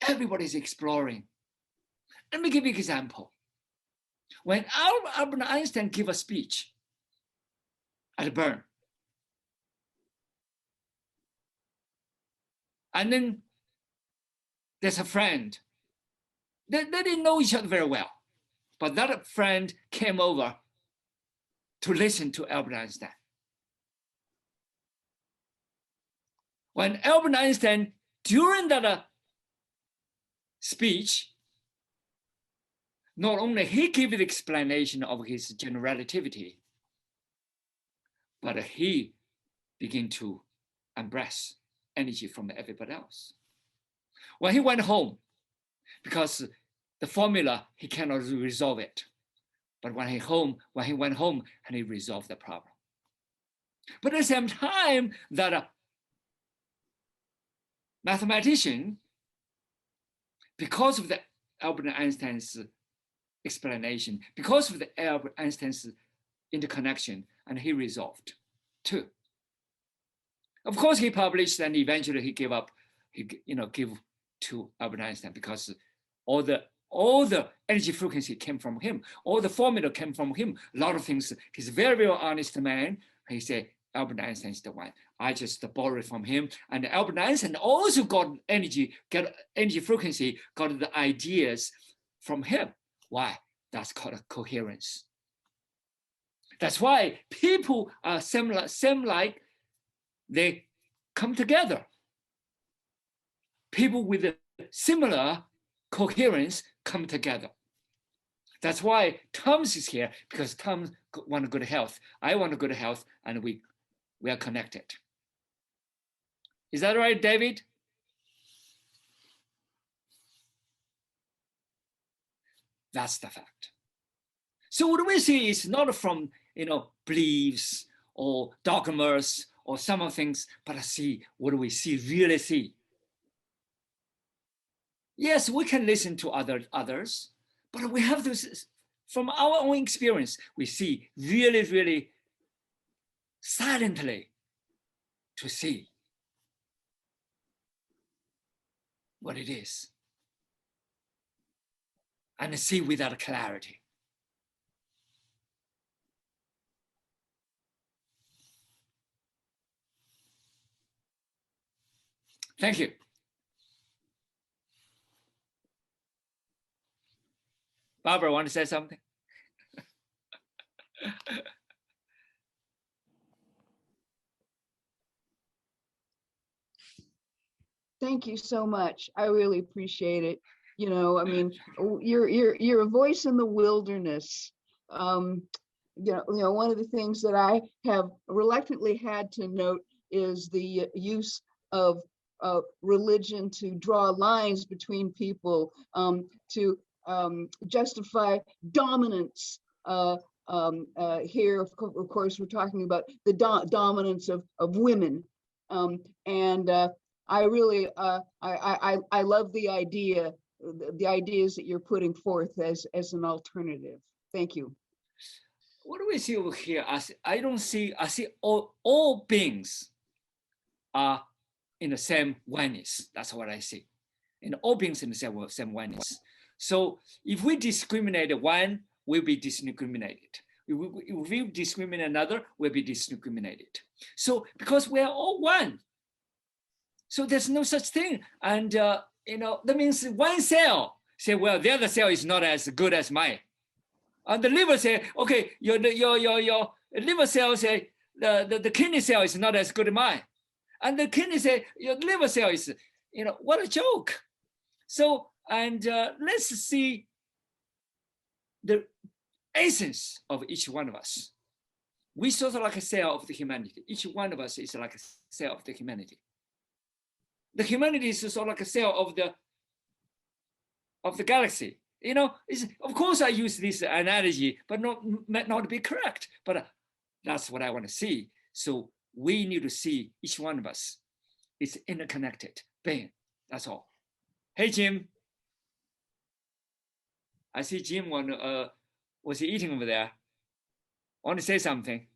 everybody's exploring. Let me give you an example. When Albert Einstein gave a speech at Bern, and then there's a friend. They didn't know each other very well, but that friend came over to listen to Albert Einstein. When Albert Einstein, during that speech, not only he gave the explanation of his general relativity, but he began to embrace energy from everybody else. When he went home, because the formula, he cannot resolve it. But when he went home and he resolved the problem. But at the same time, that mathematician, because of the Albert Einstein's explanation, because of the Albert Einstein's interconnection, and he resolved too. Of course, he published and eventually he gave up, give to Albert Einstein because all the energy frequency came from him. All the formula came from him. A lot of things. He's a very, very honest man. He said, Albert Einstein is the one. I just borrowed from him. And Albert Einstein also got energy frequency, got the ideas from him. Why? That's called a coherence. That's why people are similar, like they come together. People with a similar coherence come together. That's why Tom's is here, because Tom wants good health. I want good health, and we are connected. Is that right, David? That's the fact. So what we see is not from beliefs or dogmas or some of things, but see what do we see, really see. Yes, we can listen to others, but we have this, from our own experience, we see really, really silently to see what it is and see without clarity. Thank you. Barbara, want to say something? Thank you so much. I really appreciate it. I mean, you're a voice in the wilderness. One of the things that I have reluctantly had to note is the use of religion to draw lines between people, to justify dominance. Here, of course, we're talking about the dominance of women, and I really I love the ideas that you're putting forth as an alternative. Thank you. What do we see over here? I see all beings are in the same oneness. That's what I see. And all beings in the same oneness. So if we discriminate one, we'll be discriminated. If we discriminate another, we'll be discriminated. So because we are all one, so there's no such thing. And that means one cell say, well, the other cell is not as good as mine. And the liver say, okay, your liver cell say the kidney cell is not as good as mine. And the kidney say your liver cell is, what a joke. So, and let's see the essence of each one of us. We sort of like a cell of the humanity. Each one of us is like a cell of the humanity. The humanity is sort of like a cell of the galaxy. Of course I use this analogy, but not be correct. But that's what I want to see. So we need to see each one of us is interconnected. Bam, that's all. Hey, Jim. I see Jim was he eating over there? Want to say something?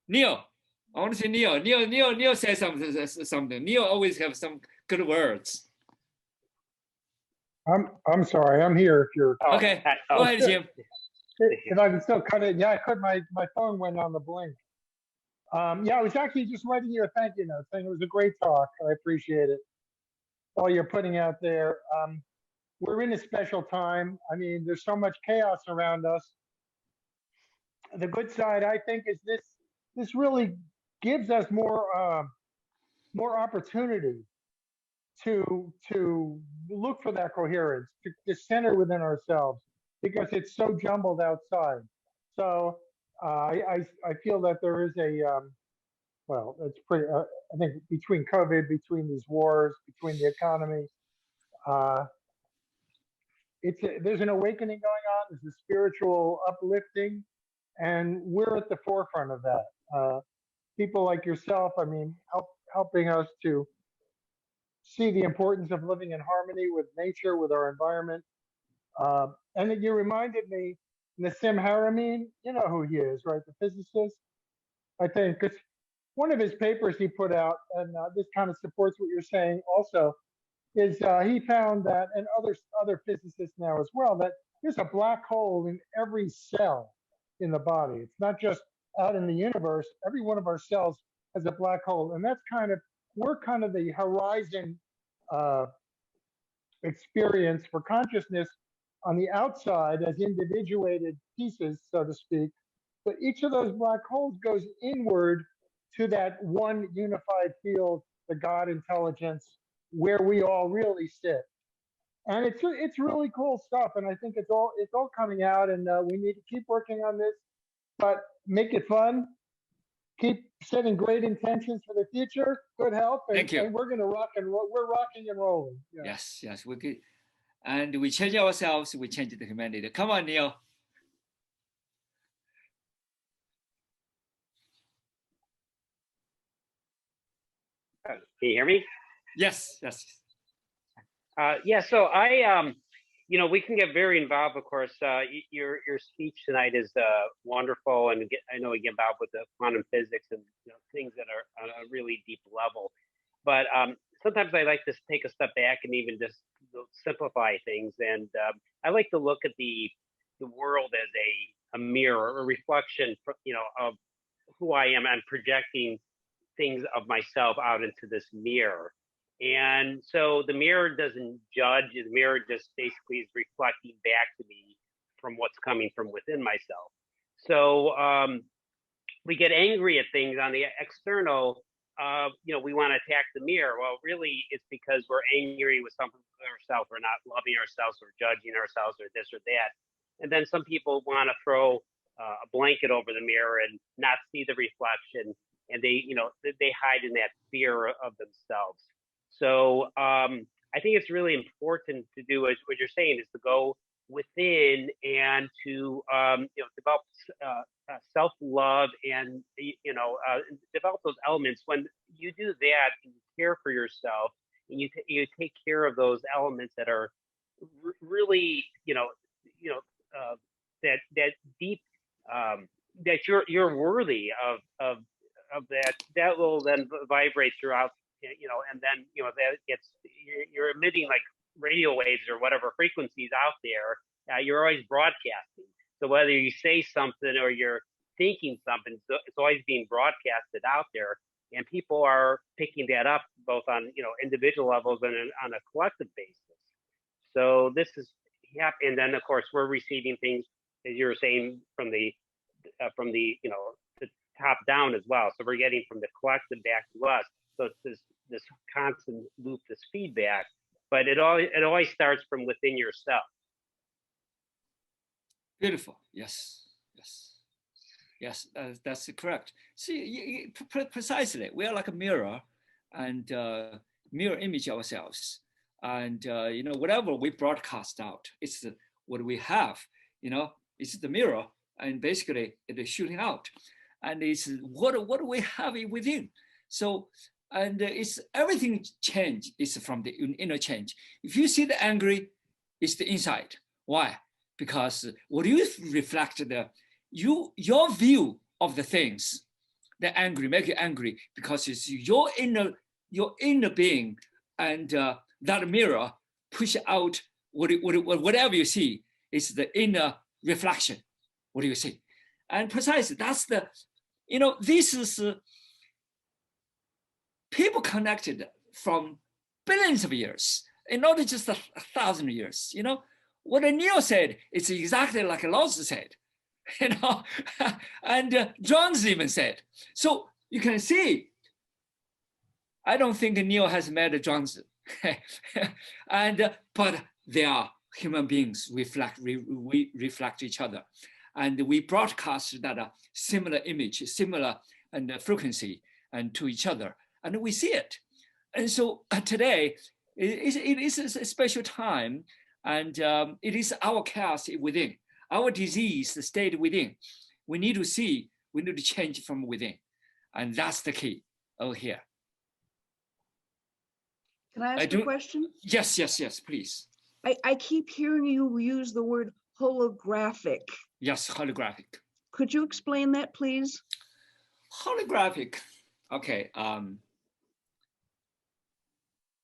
Neil, I want to say Neil. Neil says something. Neil always have some good words. I'm sorry, I'm here if you're okay. Go ahead, Jim. If I can still cut it. Yeah, I could. My phone went on the blink. Yeah, I was actually just writing you a thank you note saying it was a great talk. I appreciate it. All you're putting out there. We're in a special time. I mean, there's so much chaos around us. The good side, I think, is this really gives us more opportunity to look for that coherence, to center within ourselves, because it's so jumbled outside. So I feel that there is well, it's pretty, I think between COVID, between these wars, between the economy, there's an awakening going on, there's a spiritual uplifting, and we're at the forefront of that. People like yourself, I mean, helping us to see the importance of living in harmony with nature, with our environment. And then you reminded me, Nassim Haramein, you know who he is, right? The physicist, I think, because one of his papers he put out, and this kind of supports what you're saying also, is he found that, and other physicists now as well, that there's a black hole in every cell in the body. It's not just out in the universe. Every one of our cells has a black hole, and that's we're kind of the horizon experience for consciousness on the outside as individuated pieces, so to speak. But each of those black holes goes inward to that one unified field, the God intelligence, where we all really sit. And it's really cool stuff. And I think it's all coming out, and we need to keep working on this, but make it fun. Keep setting great intentions for the future, good health, Thank you. And we're going to rock and roll. We're rocking and rolling. Yeah. Yes, we could. And we change ourselves, we change the humanity. Come on, Neil. Can you hear me? Yes. Yeah, so I, we can get very involved, of course. Your speech tonight is wonderful, and I know we get involved with the quantum physics and things that are on a really deep level. But sometimes I like to take a step back and even just simplify things. And I like to look at the world as a mirror, a reflection, of who I am. I'm projecting things of myself out into this mirror. And so the mirror doesn't judge, the mirror just basically is reflecting back to me from what's coming from within myself. So we get angry at things on the external, we want to attack the mirror. Well, really, it's because we're angry with something with ourselves, we're not loving ourselves, or judging ourselves, or this or that. And then some people want to throw a blanket over the mirror and not see the reflection, and they hide in that fear of themselves. So I think it's really important to do, as what you're saying, is to go within and to develop self-love and develop those elements. When you do that and you care for yourself and you take care of those elements that are really that deep, that you're worthy of of that will then vibrate throughout, and then that gets you're emitting like radio waves or whatever frequencies out there. You're always broadcasting. So whether you say something or you're thinking something, it's always being broadcasted out there, and people are picking that up both on individual levels and on a collective basis. So this is and then of course we're receiving things, as you were saying, from the the top down as well. So we're getting from the collective back to us. So it's this constant loop, this feedback, but it always starts from within yourself. Beautiful. Yes. Yes, that's correct. See, precisely, we are like a mirror, and mirror image ourselves. And whatever we broadcast out, it's what we have. It's the mirror, and basically it is shooting out, and it's what we have within. So, and it's everything change is from the inner change. If you see the angry, it's the inside. Why? Because what you reflect your view of the things, the angry make you angry because it's your inner being, and that mirror push out whatever you see is the inner reflection. What do you see? And precisely that's the this is people connected from billions of years, and not just 1,000 years. What Neil said, it's exactly like Lao Tzu said. And John's even said. So you can see, I don't think Neil has met John's, but they are human beings. We reflect each other, and we broadcast that similar image, similar frequency, and to each other, and we see it. And so today it is a special time, and it is our chaos within. Our disease stayed within. We need to see, we need to change from within. And that's the key over here. Can I ask a question? Yes, please. I keep hearing you use the word holographic. Yes, holographic. Could you explain that, please? Holographic. Okay. I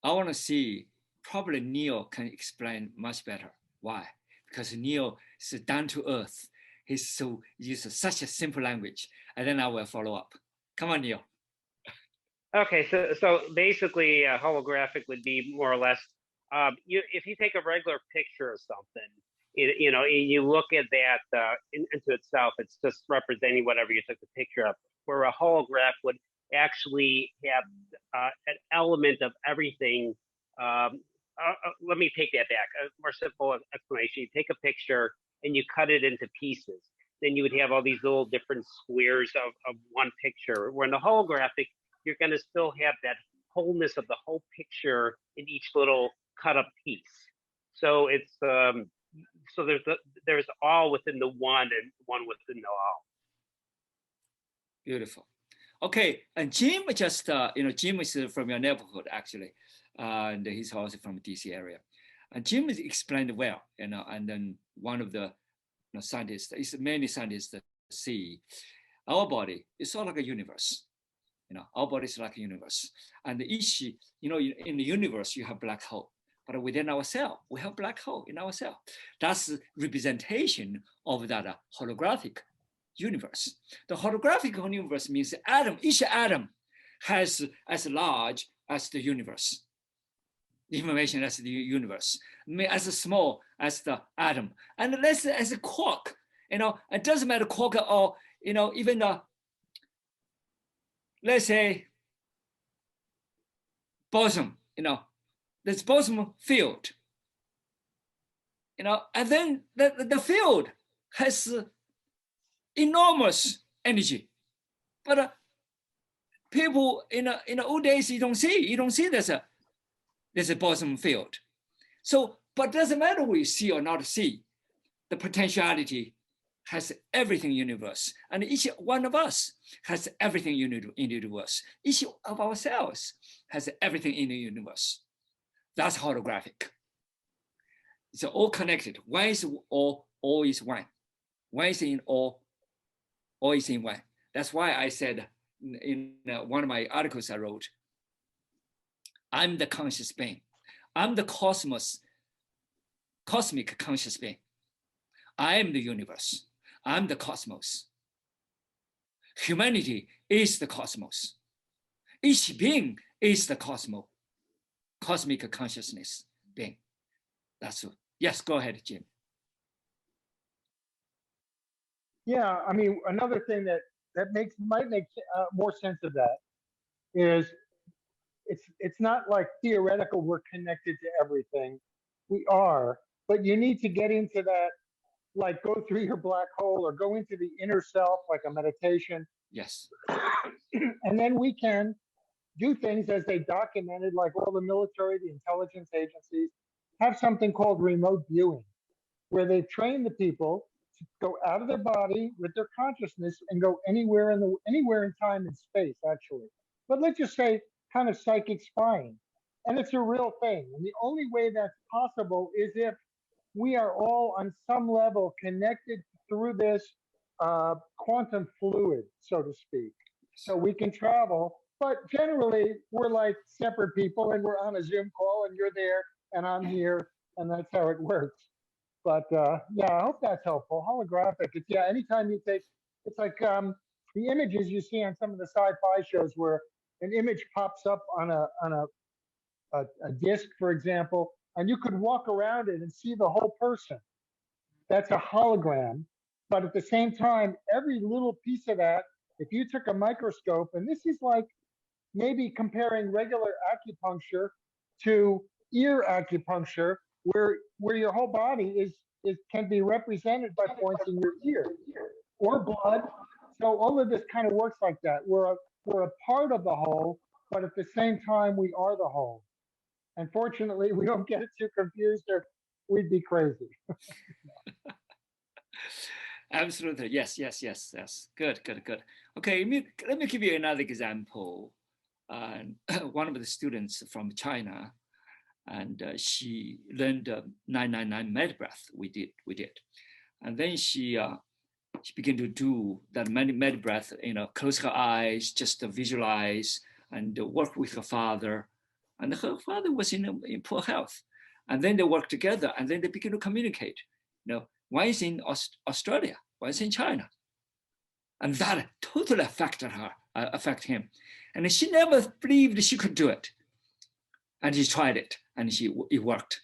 want to see, probably Neil can explain much better. Why? Because Neil is down to earth. He's such a simple language. And then I will follow up. Come on, Neil. Okay, so basically, holographic would be more or less, if you take a regular picture of something, you look at that into itself, it's just representing whatever you took the picture of. Where a holograph would actually have an element of everything. Let me take that back. A more simple explanation: you take a picture and you cut it into pieces. Then you would have all these little different squares of one picture. Where in the holographic, you're going to still have that wholeness of the whole picture in each little cut up piece. So it's so there's all within the one and one within the all. Beautiful. Okay, and Jim just Jim is from your neighborhood actually, and he's also from the DC area. And Jim is explained well, and then one of the scientists, many scientists that see our body is sort of like a universe. Our body is like a universe, and each, in the universe you have black hole, but within our cell we have black hole in our cell. That's the representation of that holographic universe. The holographic universe means each atom has as large as the universe. Information as the universe, as small as the atom, and less as a quark. It doesn't matter quark or even the, let's say, boson. This boson field. And then the field has enormous energy, but people in the old days you don't see there's a boson field. So, but it doesn't matter what you see or not see, the potentiality has everything in the universe, and each one of us has everything in the universe. Each of our cells has everything in the universe. That's holographic. It's all connected. One is all is one. One is in all is in one. That's why I said in one of my articles I wrote, I'm the conscious being. I'm the cosmic conscious being. I am the universe. I'm the cosmos. Humanity is the cosmos. Each being is the cosmic consciousness being. That's it. Yes, go ahead, Jim. Yeah, I mean, another thing that might make more sense of that is it's not like theoretical we're connected to everything. We are, but you need to get into that, like go through your black hole or go into the inner self, like a meditation. Yes. And then we can do things as they documented, like all the military, the intelligence agencies, have something called remote viewing, where they train the people to go out of their body with their consciousness and go anywhere in time and space, actually. But let's just say kind of psychic spying. And it's a real thing. And the only way that's possible is if we are all on some level connected through this quantum fluid, so to speak. So we can travel, but generally we're like separate people and we're on a Zoom call and you're there and I'm here and that's how it works. But yeah, I hope that's helpful. Holographic, it's anytime you take, it's like the images you see on some of the sci-fi shows where an image pops up on a disc, for example, and you could walk around it and see the whole person. That's a hologram. But at the same time, every little piece of that, if you took a microscope, and this is like maybe comparing regular acupuncture to ear acupuncture, where your whole body can be represented by points in your ear or blood. So all of this kind of works like that. We're a part of the whole, but at the same time, we are the whole. Unfortunately, we don't get it too confused or we'd be crazy. Absolutely. Yes. Good. Okay, let me give you another example. One of the students from China, and she learned 999 med breath. We did. And then she began to do that med breath, close her eyes, just to visualize and work with her father. And her father was in poor health. And then they worked together and then they began to communicate. One is in Australia, one is in China. And that totally affected him. And she never believed she could do it. And she tried it and it worked.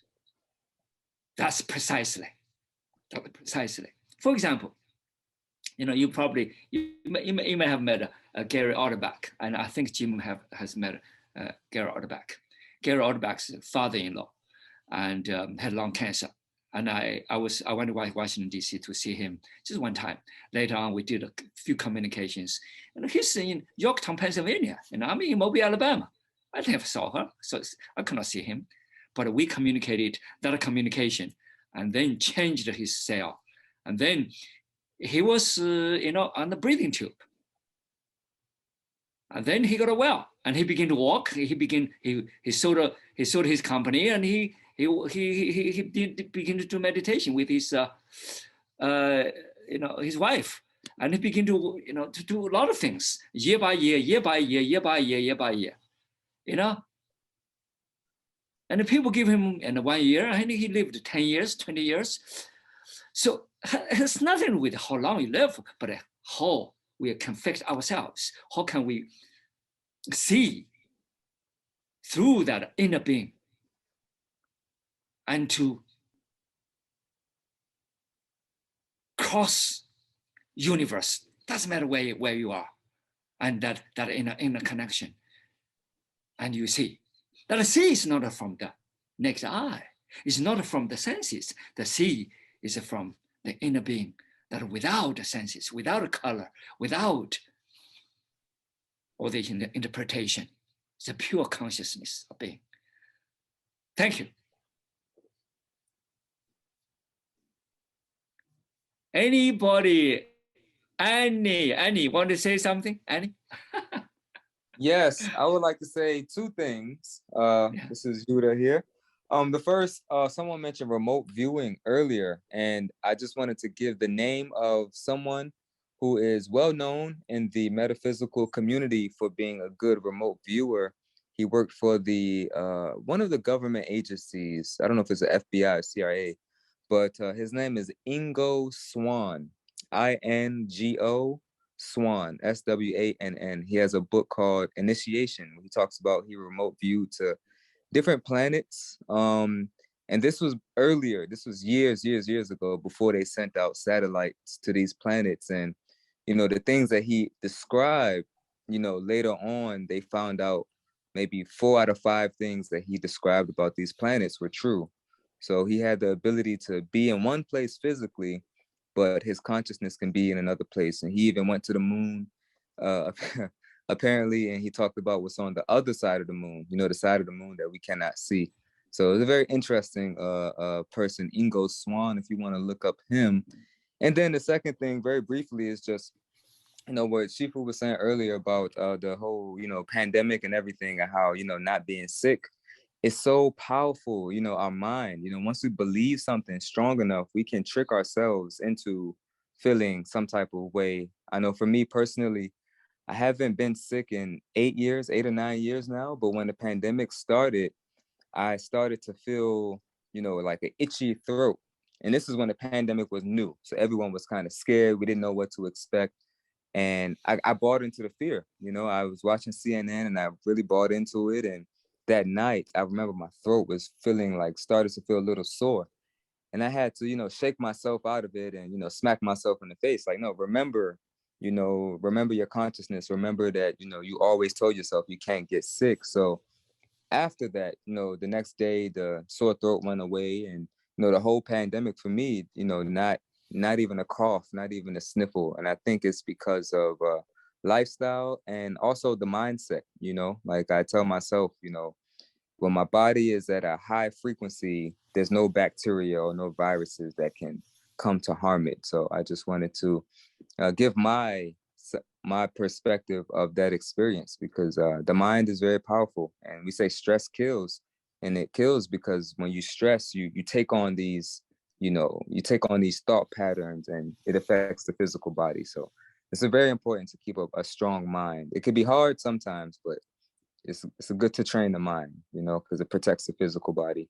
That's precisely. For example, you may have met Gary Autobach, and I think Jim has met Gary Autobach. Gary Autobach's father-in-law, and had lung cancer. And I went to Washington, D.C. to see him just one time. Later on, we did a few communications. And he's in Yorktown, Pennsylvania, and I'm in Mobile, Alabama. I never saw her, so I could not see him. But we communicated that communication and then changed his cell. And then he was, on the breathing tube. And then he got well, and he began to walk. He sold his company, and he began to do meditation with his his wife, and he began to to do a lot of things year by year. And the people give him 1 year, and he lived 10 years, 20 years. So it's nothing with how long you live, but how we can fix ourselves. How can we see through that inner being and to cross universe? Doesn't matter where you are, and that inner connection. And you see that the see is not from the naked eye. It's not from the senses. The see is from the inner being, that without the senses, without a color, without all the interpretation, it's a pure consciousness of being. Thank you. Anybody, Annie, want to say something? Annie? Yes, I would like to say two things. This is Yuda here. The first, someone mentioned remote viewing earlier, and I just wanted to give the name of someone who is well known in the metaphysical community for being a good remote viewer. He worked for the one of the government agencies. I don't know if it's the FBI or CIA, but his name is Ingo Swann, INGO Swann, SWANN. He has a book called Initiation. He talks about he remote viewed to different planets. And this was earlier. This was years ago, before they sent out satellites to these planets. And the things that he described, later on, they found out maybe 4 out of 5 things that he described about these planets were true. So he had the ability to be in one place physically, but his consciousness can be in another place. And he even went to the moon, apparently, and he talked about what's on the other side of the moon, the side of the moon that we cannot see. So it's a very interesting person, Ingo Swann, if you want to look up him. And then the second thing, very briefly, is just, what Shifu was saying earlier about the whole, pandemic and everything, and how, not being sick. It's so powerful, our mind. Once we believe something strong enough, we can trick ourselves into feeling some type of way. I know for me personally, I haven't been sick in 8 or 9 years now, but when the pandemic started, I started to feel, like an itchy throat. And this is when the pandemic was new. So everyone was kind of scared. We didn't know what to expect. And I bought into the fear. I was watching CNN and I really bought into it. And that night, I remember my throat was started to feel a little sore. And I had to, shake myself out of it and, smack myself in the face. Like, no, remember your consciousness. Remember that, you always told yourself you can't get sick. So after that, the next day, the sore throat went away. And, the whole pandemic for me, not even a cough, not even a sniffle. And I think it's because of lifestyle and also the mindset, like I tell myself, when my body is at a high frequency, there's no bacteria or no viruses that can come to harm it. So I just wanted to give my perspective of that experience, because the mind is very powerful, and we say stress kills, and it kills because when you stress, you take on these thought patterns, and it affects the physical body. So it's very important to keep a strong mind. It could be hard sometimes, but it's good to train the mind, because it protects the physical body.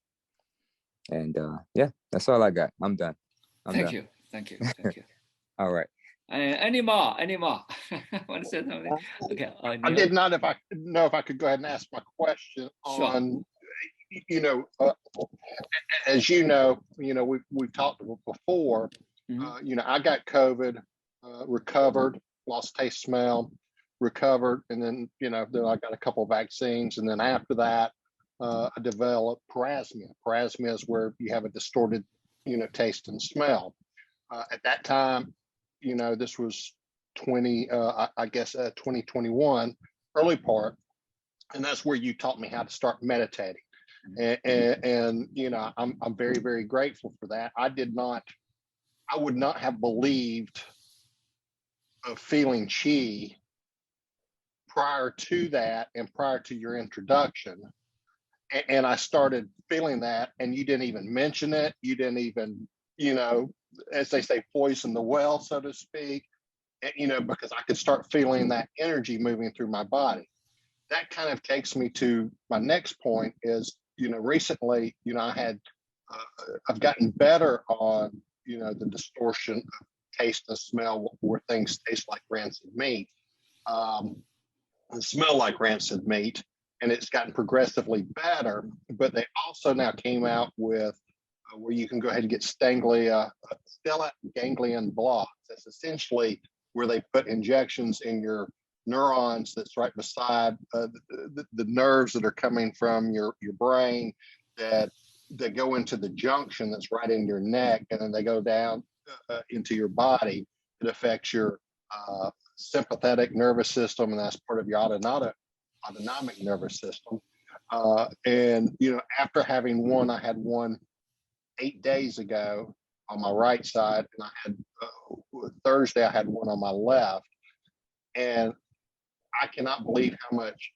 And yeah, that's all I got. I'm done. Thank you. All right. Any more? Want to say something? Okay. I did not know if I could go ahead and ask my question on, as you know, we've talked before. I got COVID, recovered, lost taste, smell, recovered, and then then I got a couple of vaccines, and then after that, I developed parasmia. Parasmia is where you have a distorted, taste and smell. At that time, this was 2021, early part, and that's where you taught me how to start meditating. And I'm very, very grateful for that. I would not have believed of feeling chi prior to that and prior to your introduction. And I started feeling that, and you didn't even mention it. You didn't even, as they say, poison the well, so to speak, because I could start feeling that energy moving through my body. That kind of takes me to my next point is, recently, I've gotten better on, the distortion of taste and smell, where things taste like rancid meat, and smell like rancid meat, and it's gotten progressively better. But they also now came out with where you can go ahead and get stellate ganglion blocks. That's essentially where they put injections in your neurons that's right beside the nerves that are coming from your brain that go into the junction that's right in your neck, and then they go down into your body. It affects your sympathetic nervous system, and that's part of your autonomic nervous system. And after having one, I had one 8 days ago on my right side, and I had Thursday I had one on my left, and I cannot believe how much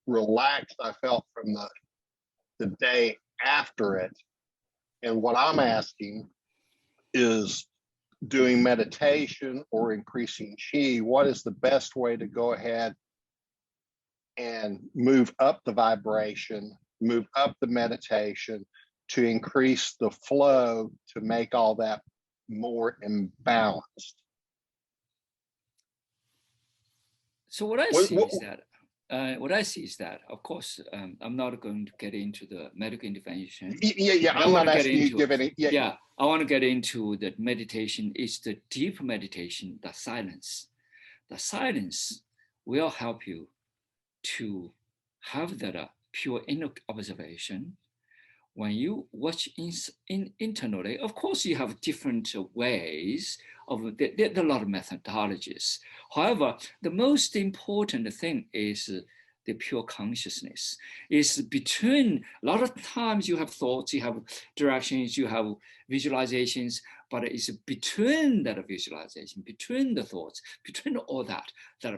relaxed I felt from the day after it. And what I'm asking is, doing meditation or increasing chi, what is the best way to go ahead and move up the vibration, move up the meditation to increase the flow to make all that more imbalanced? So what I see is that, of course, I'm not going to get into the medical intervention. Yeah. I'm not asking you to give any. Yeah, I want to get into the meditation. Is the deep meditation, the silence. The silence will help you to have that pure inner observation. When you watch internally, of course, you have different ways of, there are a lot of methodologies. However, the most important thing is the pure consciousness. Is between, a lot of times you have thoughts, you have directions, you have visualizations, but it's between that visualization, between the thoughts, between all that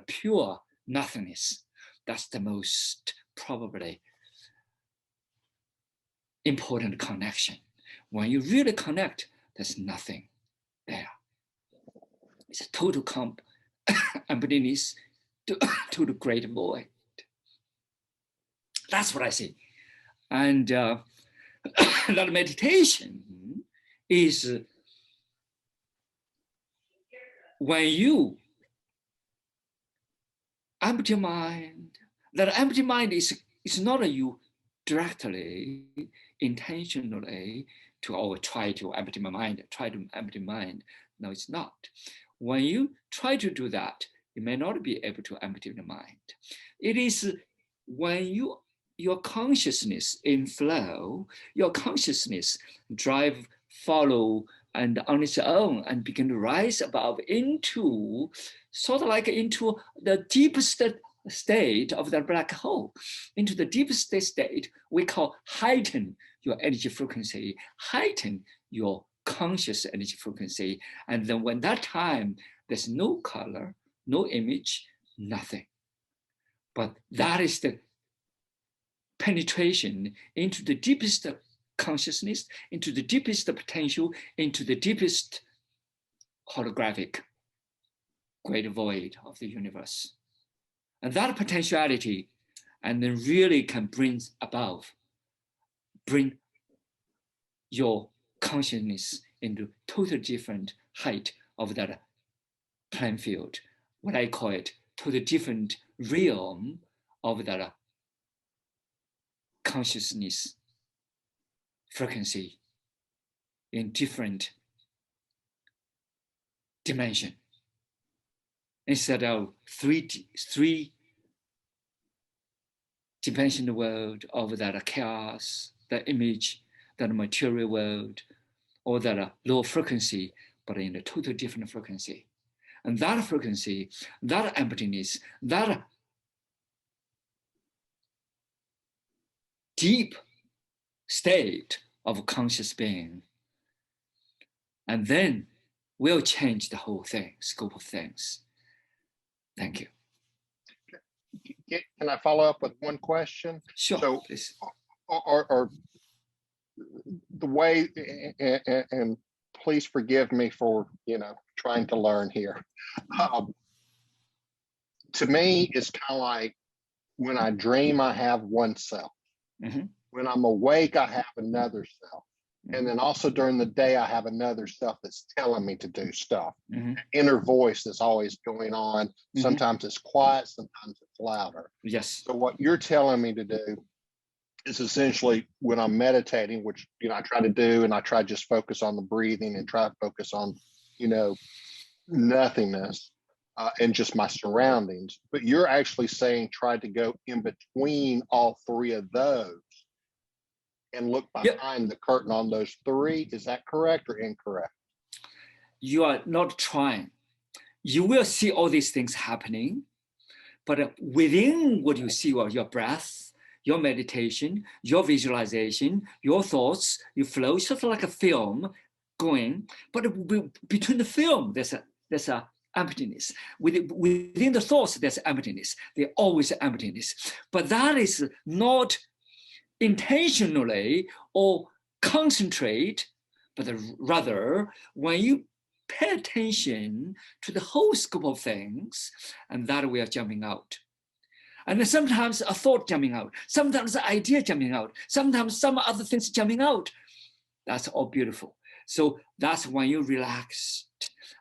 pure nothingness. That's the most probably important connection. When you really connect, there's nothing there. It's a total emptiness to the great void. That's what I see. And that meditation is when you empty mind. That empty mind is not you directly, intentionally try to empty my mind, No, it's not. When you try to do that, you may not be able to empty the mind. It is when your consciousness in flow, your consciousness follow, and on its own, and begin to rise above into, sort of like into the deepest state of the black hole, into the deepest state we call heighten your energy frequency, heighten your conscious energy frequency. And then when that time, there's no color, no image, nothing. But that is the penetration into the deepest consciousness, into the deepest potential, into the deepest holographic great void of the universe. And that potentiality, and then really can bring your consciousness into total different height of that plane field. What I call it, total different realm of that consciousness frequency in different dimension. Instead of three dimensional world of that chaos, the image, that material world, or that low frequency, but in a total different frequency. And that frequency, that emptiness, that deep state of conscious being, and then will change the whole thing, scope of things. Thank you. Can I follow up with one question? Sure, so, please. Or the way, and please forgive me for, trying to learn here. To me, it's kind of like when I dream, I have one self. Mm-hmm. When I'm awake, I have another self. Mm-hmm. And then also during the day, I have another self that's telling me to do stuff. Mm-hmm. Inner voice that's always going on. Mm-hmm. Sometimes it's quiet, sometimes it's louder. Yes. So what you're telling me to do is essentially when I'm meditating, which, I try to do, and I try to just focus on the breathing and try to focus on, nothingness and just my surroundings. But you're actually saying try to go in between all three of those and look behind the curtain on those three. Is that correct or incorrect? You are not trying. You will see all these things happening, but within what you see are your breath, your meditation, your visualization, your thoughts, you flow, it's sort of like a film going, but between the film, there's a emptiness. Within the thoughts, there's emptiness. There's always emptiness. But that is not intentionally or concentrate, but rather when you pay attention to the whole scope of things, and that we are jumping out. And then sometimes a thought jumping out, sometimes an idea jumping out, sometimes some other things jumping out. That's all beautiful. So that's when you relax.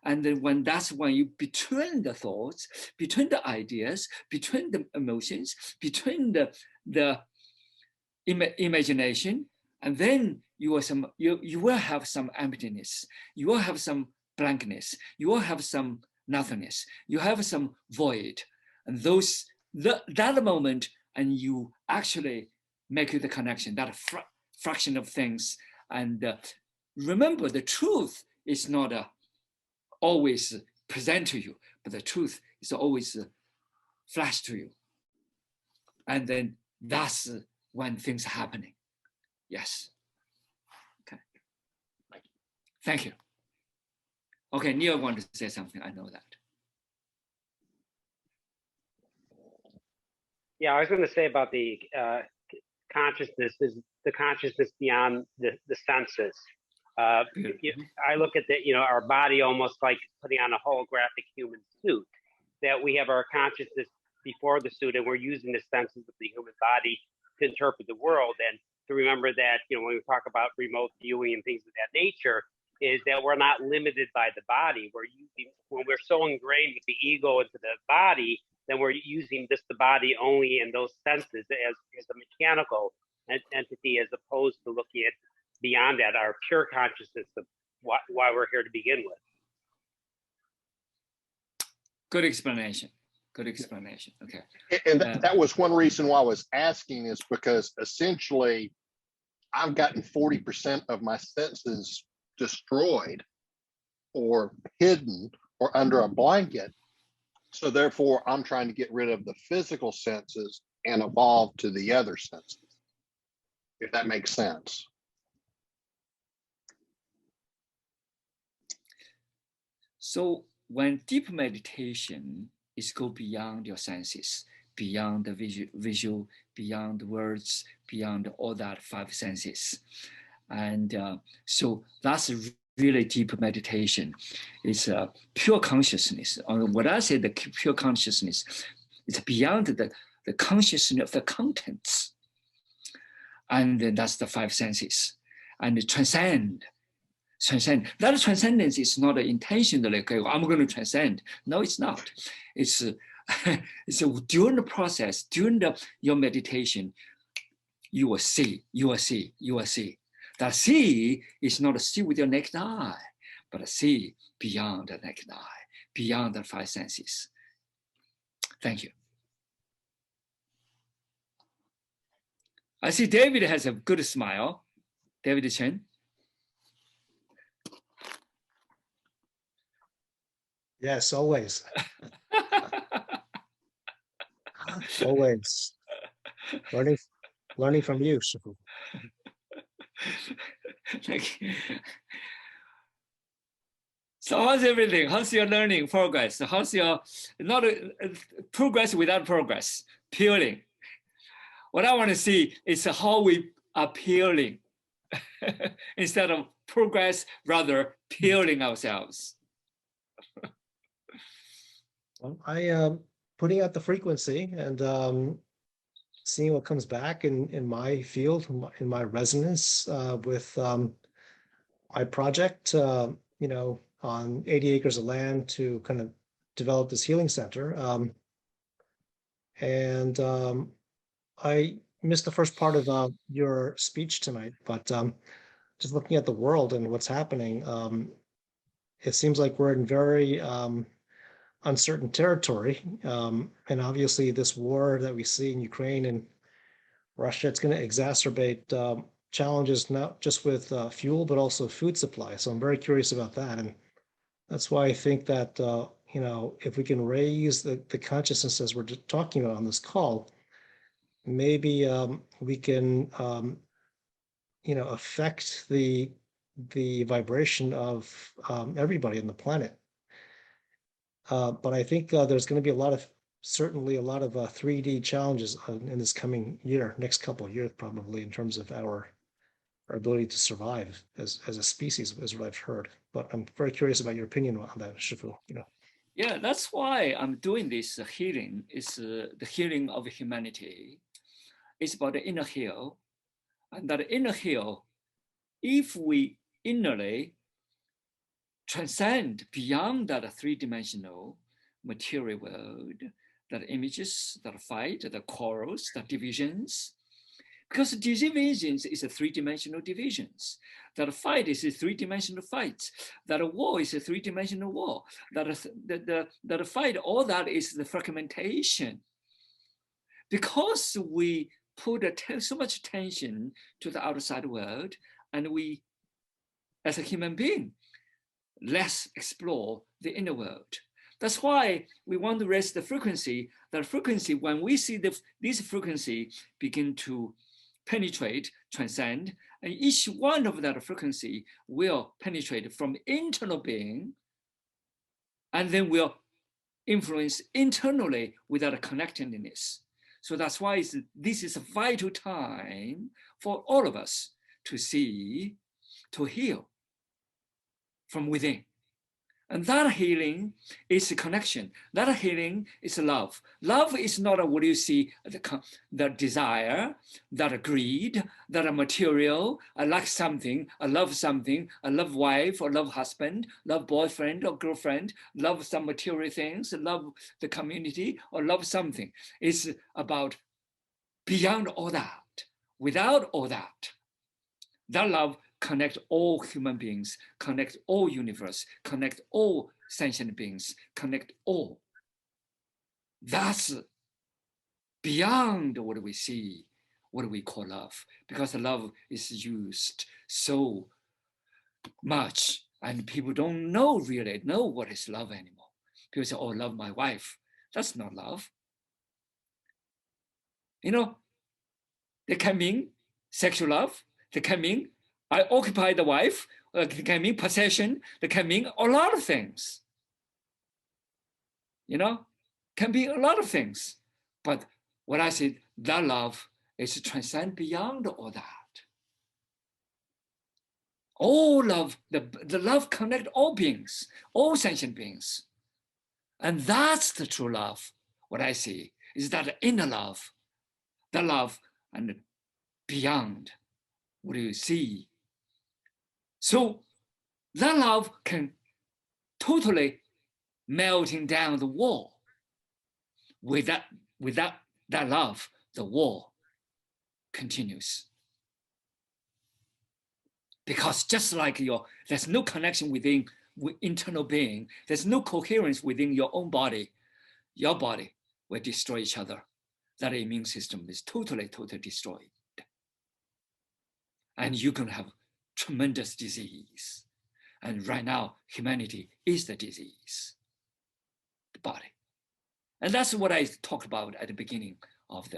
And then that's when you, between the thoughts, between the ideas, between the emotions, between the imagination, and then you will have some emptiness, you will have some blankness, you will have some nothingness, you have some void, and that moment, and you actually make the connection, that fraction of things. And remember, the truth is not always present to you, but the truth is always flash to you. And then that's when things are happening. Yes. Okay. Thank you. Okay, Neil wanted to say something. I know that. Yeah, I was going to say about the consciousness is the consciousness beyond the senses. I look at our body almost like putting on a holographic human suit, that we have our consciousness before the suit, and we're using the senses of the human body to interpret the world. And to remember that, when we talk about remote viewing and things of that nature, is that we're not limited by the body. When we're so ingrained with the ego into the body, then we're using just the body only in those senses as a mechanical entity, as opposed to looking at beyond that, our pure consciousness of why we're here to begin with. Good explanation. Good explanation. Okay. And that was one reason why I was asking, is because essentially I've gotten 40% of my senses destroyed or hidden or under a blanket. So therefore, I'm trying to get rid of the physical senses and evolve to the other senses, if that makes sense. So when deep meditation is go beyond your senses, beyond the visual, beyond the words, beyond all that 5 senses. And so that's really deep meditation. It's pure consciousness. What I say, the pure consciousness, it's beyond the consciousness of the contents. And then that's the 5 senses. And transcend. That transcendence is not intentionally, okay, I'm going to transcend. No, it's not. It's during the process, during your meditation, you will see. That see is not a see with your naked eye, but a see beyond the naked eye, beyond the 5 senses. Thank you. I see David has a good smile. David Chen. Yes, always. Always. Learning from you, Shifu. Thank you. So how's everything? How's your learning progress? How's your progress without progress? Peeling. What I want to see is how we are peeling instead of progress, rather peeling ourselves. Well, I putting out the frequency and seeing what comes back in my field, in my resonance with my project, on 80 acres of land to kind of develop this healing center. I missed the first part of your speech tonight, but just looking at the world and what's happening, it seems like we're in very uncertain territory. And obviously this war that we see in Ukraine and Russia, it's going to exacerbate challenges, not just with fuel, but also food supply. So I'm very curious about that. And that's why I think that, if we can raise the consciousness as we're talking about on this call, maybe we can, affect the vibration of everybody on the planet. But I think there's going to be certainly a lot of 3D challenges in this coming year, next couple of years, probably, in terms of our our ability to survive as a species, is what I've heard. But I'm very curious about your opinion on that, Shifu. Yeah, that's why I'm doing this healing. It's the healing of humanity. It's about the inner heal. And that inner heal, if we innerly transcend beyond that three-dimensional material world, that images, that fight, the quarrels, the divisions, because divisions is a three-dimensional divisions. That fight is a three-dimensional fight. That war is a three-dimensional war. That fight, all that is the fragmentation. Because we put so much attention to the outside world, and we, as a human being, less explore the inner world. That's why we want to raise the frequency. That frequency, when we see this frequency begin to penetrate, transcend, and each one of that frequency will penetrate from internal being, and then will influence internally without a connectedness. So that's why this is a vital time for all of us to see, to heal from within. And that healing is a connection. That healing is love. Love is not what you see, the desire, that greed, that material, I like something, I love something, I love wife or love husband, love boyfriend or girlfriend, love some material things, love the community or love something. It's about beyond all that, without all that. That love connect all human beings, connect all universe, connect all sentient beings, connect all. That's beyond what we see, what we call love, because love is used so much and people don't really know what is love anymore. People say, oh, love my wife. That's not love. They can mean sexual love, they can mean I occupy the wife, it can mean possession, it can mean a lot of things. Can be a lot of things. But what I said, that love is to transcend beyond all that. All love, the love connect all beings, all sentient beings. And that's the true love. What I see is that inner love, the love and beyond what you see. So that love can totally melting down the wall. Without that love, the wall continues. Because just like there's no connection within internal being, there's no coherence within your own body, your body will destroy each other. That immune system is totally destroyed. And you're gonna have tremendous disease. And right now, humanity is the disease, the body. And that's what I talked about at the beginning of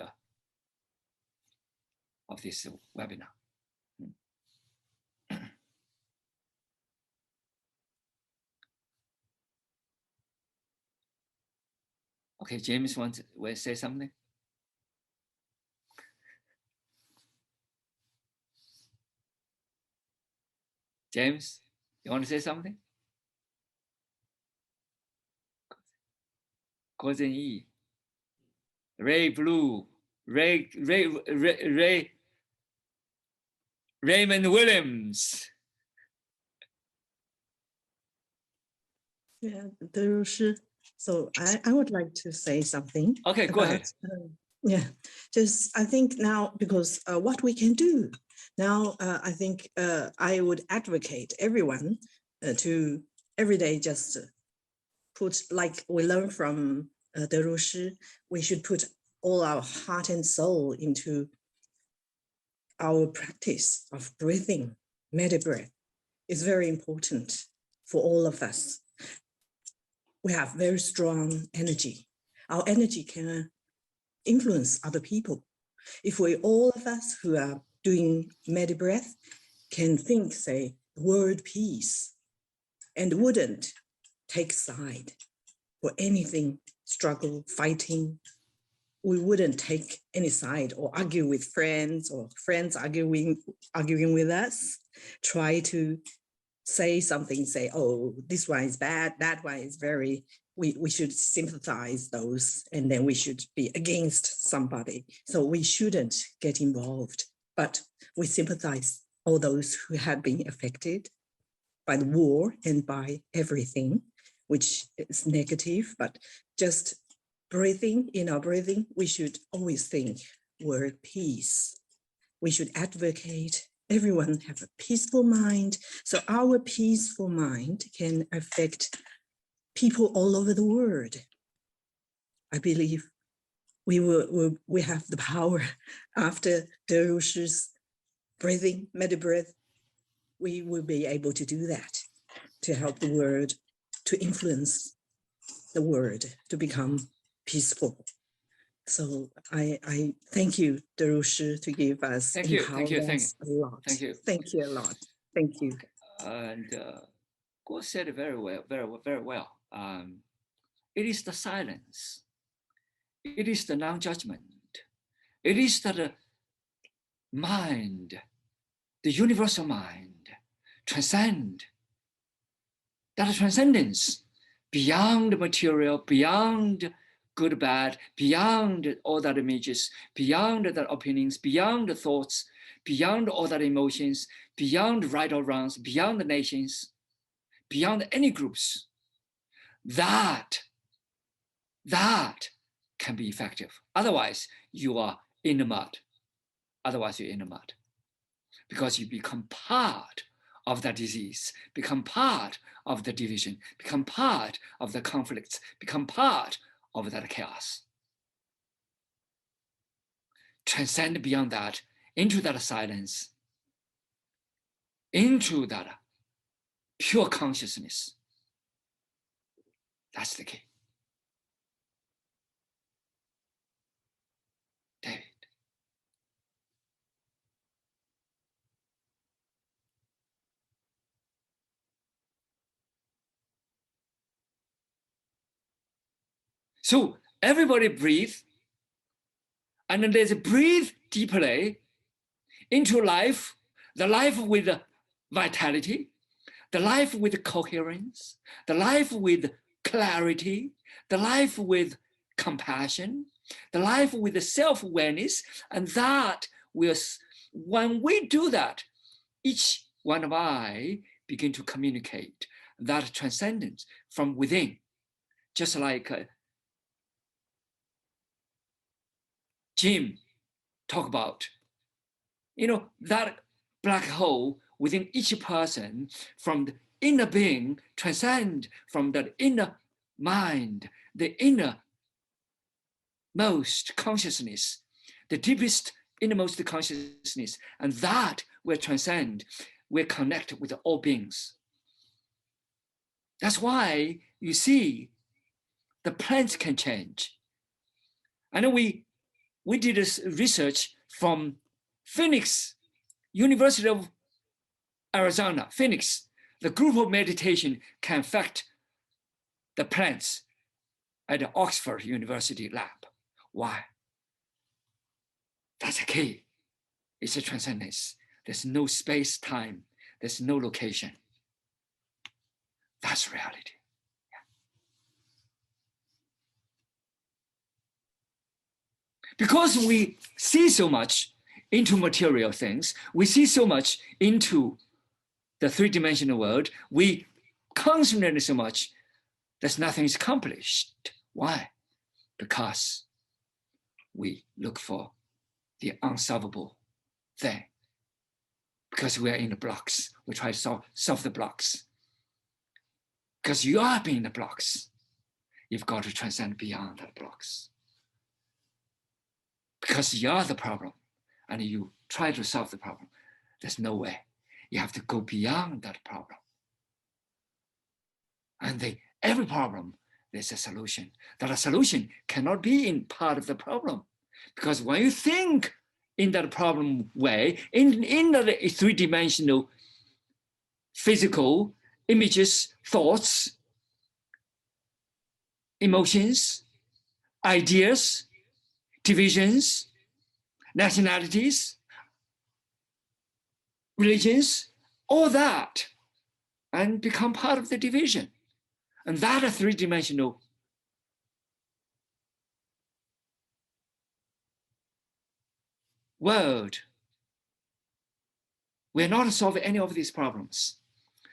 this webinar. Okay, James will say something. James, you want to say something? Cousin E. Ray Blue, Raymond Williams. Yeah, DeRu. So I would like to say something. Okay, go ahead. Yeah, just I think now, because what we can do now, I think I would advocate everyone to every day just put, like we learn from DeRu, we should put all our heart and soul into our practice of breathing. Medi-breath is very important for all of us. We have very strong energy. Our energy can influence other people. If we, all of us who are doing medi-breath, can think, say, world peace, and wouldn't take side for anything, struggle, fighting, we wouldn't take any side or argue with friends or friends arguing with us. Try to say something, say, oh, this one is bad, that one is very, we should sympathize those, and then we should be against somebody. So we shouldn't get involved, but we sympathize all those who have been affected by the war and by everything, which is negative, but just breathing, in our breathing, we should always think word peace. We should advocate everyone have a peaceful mind. So our peaceful mind can affect people all over the world. I believe we have the power after DeRu's breathing, medi-breath, we will be able to do that, to help the world, to influence the world to become peaceful. So I thank you, DeRu, to give us Thank you, thank you, a lot. Thank you. Thank you a lot. Thank you. And Guo said it very well, very well. It is the silence. It is the non-judgment. It is the mind, the universal mind, transcend. That transcendence beyond the material, beyond good, bad, beyond all that images, beyond the opinions, beyond the thoughts, beyond all that emotions, beyond right or wrongs, beyond the nations, beyond any groups, that can be effective. Otherwise, you are in the mud. Otherwise, you're in the mud. Because you become part of that disease, become part of the division, become part of the conflicts, become part of that chaos. Transcend beyond that, into that silence, into that pure consciousness. That's the key. David. So everybody breathe, and then there's a breathe deeply into life, the life with vitality, the life with coherence, the life with clarity, the life with compassion, the life with the self-awareness, and that will, when we do that, each one of I begin to communicate that transcendence from within, just like Jim talk about, that black hole within each person from the inner being transcend from that inner mind, the innermost consciousness, the deepest innermost consciousness, and that will transcend, will connect with all beings. That's why you see the plants can change. I know we did this research from Phoenix, University of Arizona, Phoenix. The group of meditation can affect the plants at the Oxford University lab. Why? That's the key. It's a transcendence. There's no space, time. There's no location. That's reality. Because we see so much into material things, we see so much into the three-dimensional world, we concentrate so much that nothing is accomplished. Why? Because we look for the unsolvable thing. Because we are in the blocks, we try to solve the blocks. Because you are being the blocks, you've got to transcend beyond the blocks. Because you are the problem and you try to solve the problem, there's no way. You have to go beyond that problem. And every problem, there's a solution. That a solution cannot be in part of the problem. Because when you think in that problem way, in the three-dimensional physical images, thoughts, emotions, ideas, divisions, nationalities, religions, all that, and become part of the division. And that a three-dimensional world. We're not solving any of these problems.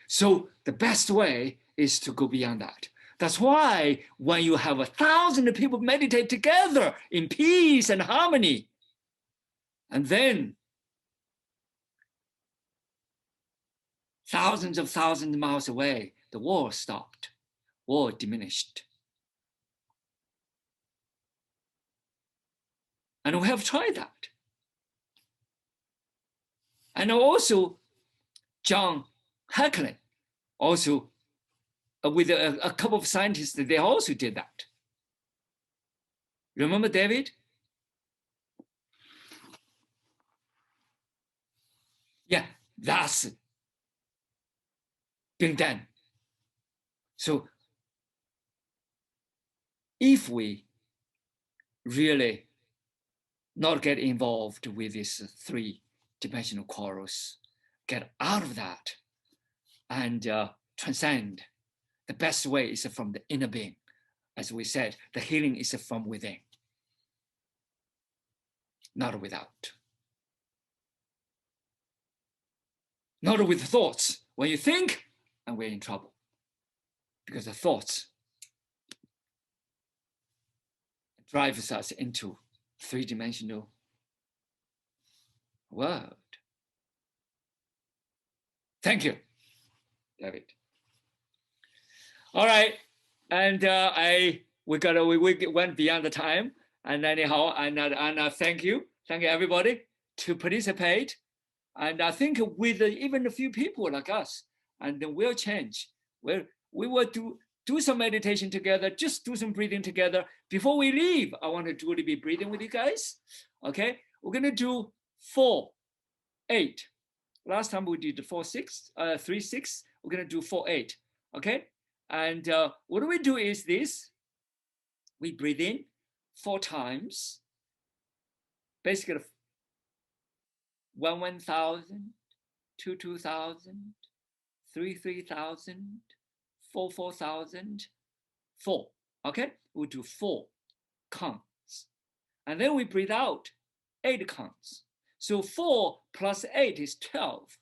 So the best way is to go beyond that. That's why when you have 1,000 people meditate together in peace and harmony, and then thousands of miles away, the war stopped, war diminished. And we have tried that. And also, John Hecklin, also with a couple of scientists, they also did that. Remember David? Yeah, that's been done. So if we really not get involved with these three-dimensional quarrels, get out of that and transcend, the best way is from the inner being. As we said, the healing is from within, not without. Not with thoughts. When you think, and we're in trouble. Because the thoughts drives us into three-dimensional world. Thank you, David. All right, and we went beyond the time, and anyhow, and thank you everybody to participate, and I think with even a few people like us, and then we'll change. We will do some meditation together, just do some breathing together. Before we leave, I want to truly be breathing with you guys. Okay, we're gonna do 4-8. Last time we did 4-6, 3-6. We're gonna do 4-8. Okay, and what we do is this: we breathe in 4 times, basically 1,000, 2,000, 3,000, 4,000, 4. Okay, we do 4 counts, and then we breathe out 8 counts. So 4 plus 8 is 12.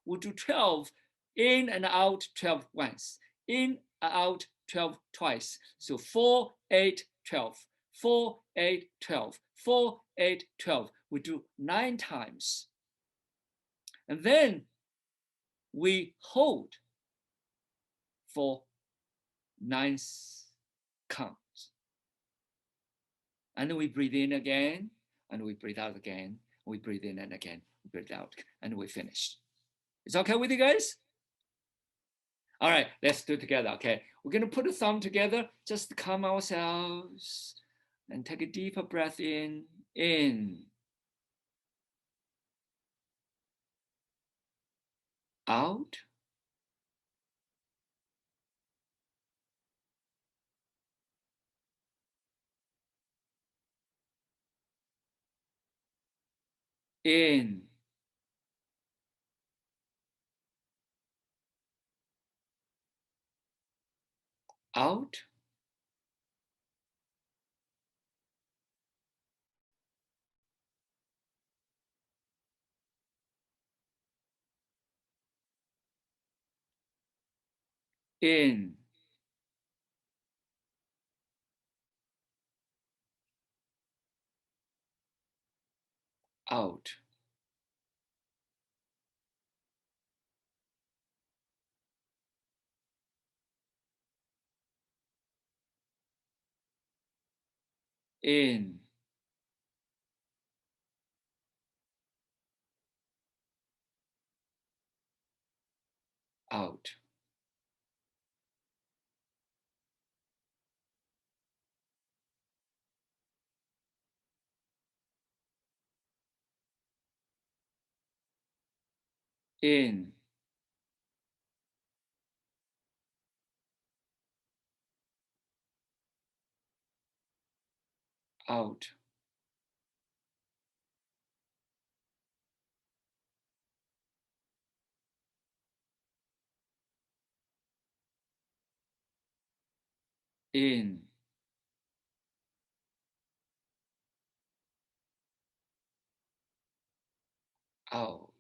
We'll do 12 in and out 12 once, in and out 12 twice. So 4, 8, 12, 4, 8, 12, 4, 8, 12. We do 9 times. And then we hold for 9 counts. And then we breathe in again, and we breathe out again. We breathe in and again, we breathe out, and we finish. It's okay with you guys? All right, let's do it together, okay? We're gonna put a thumb together, just to calm ourselves, and take a deeper breath in, out, in, out, in, out, in, out. In, out. in, out,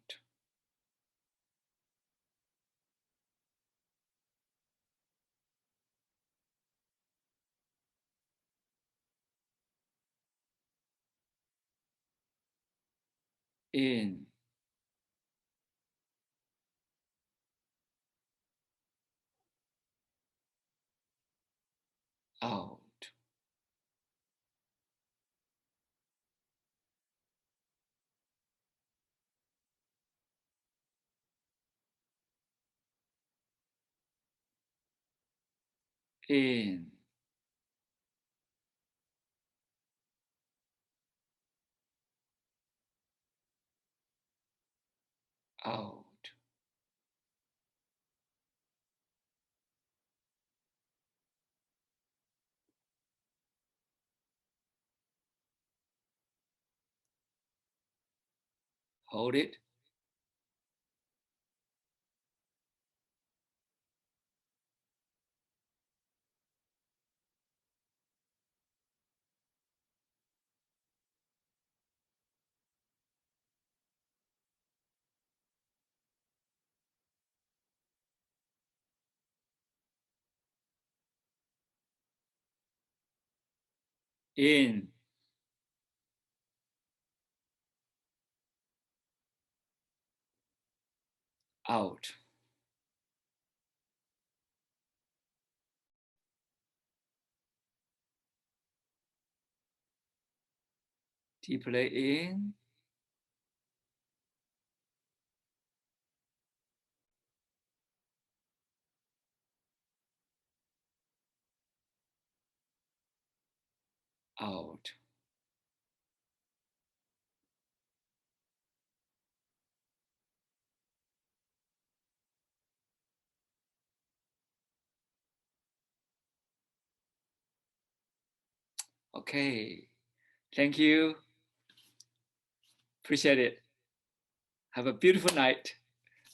in, out, in, out. Hold it. In, out. Deeply in, out. Okay. Thank you. Appreciate it. Have a beautiful night.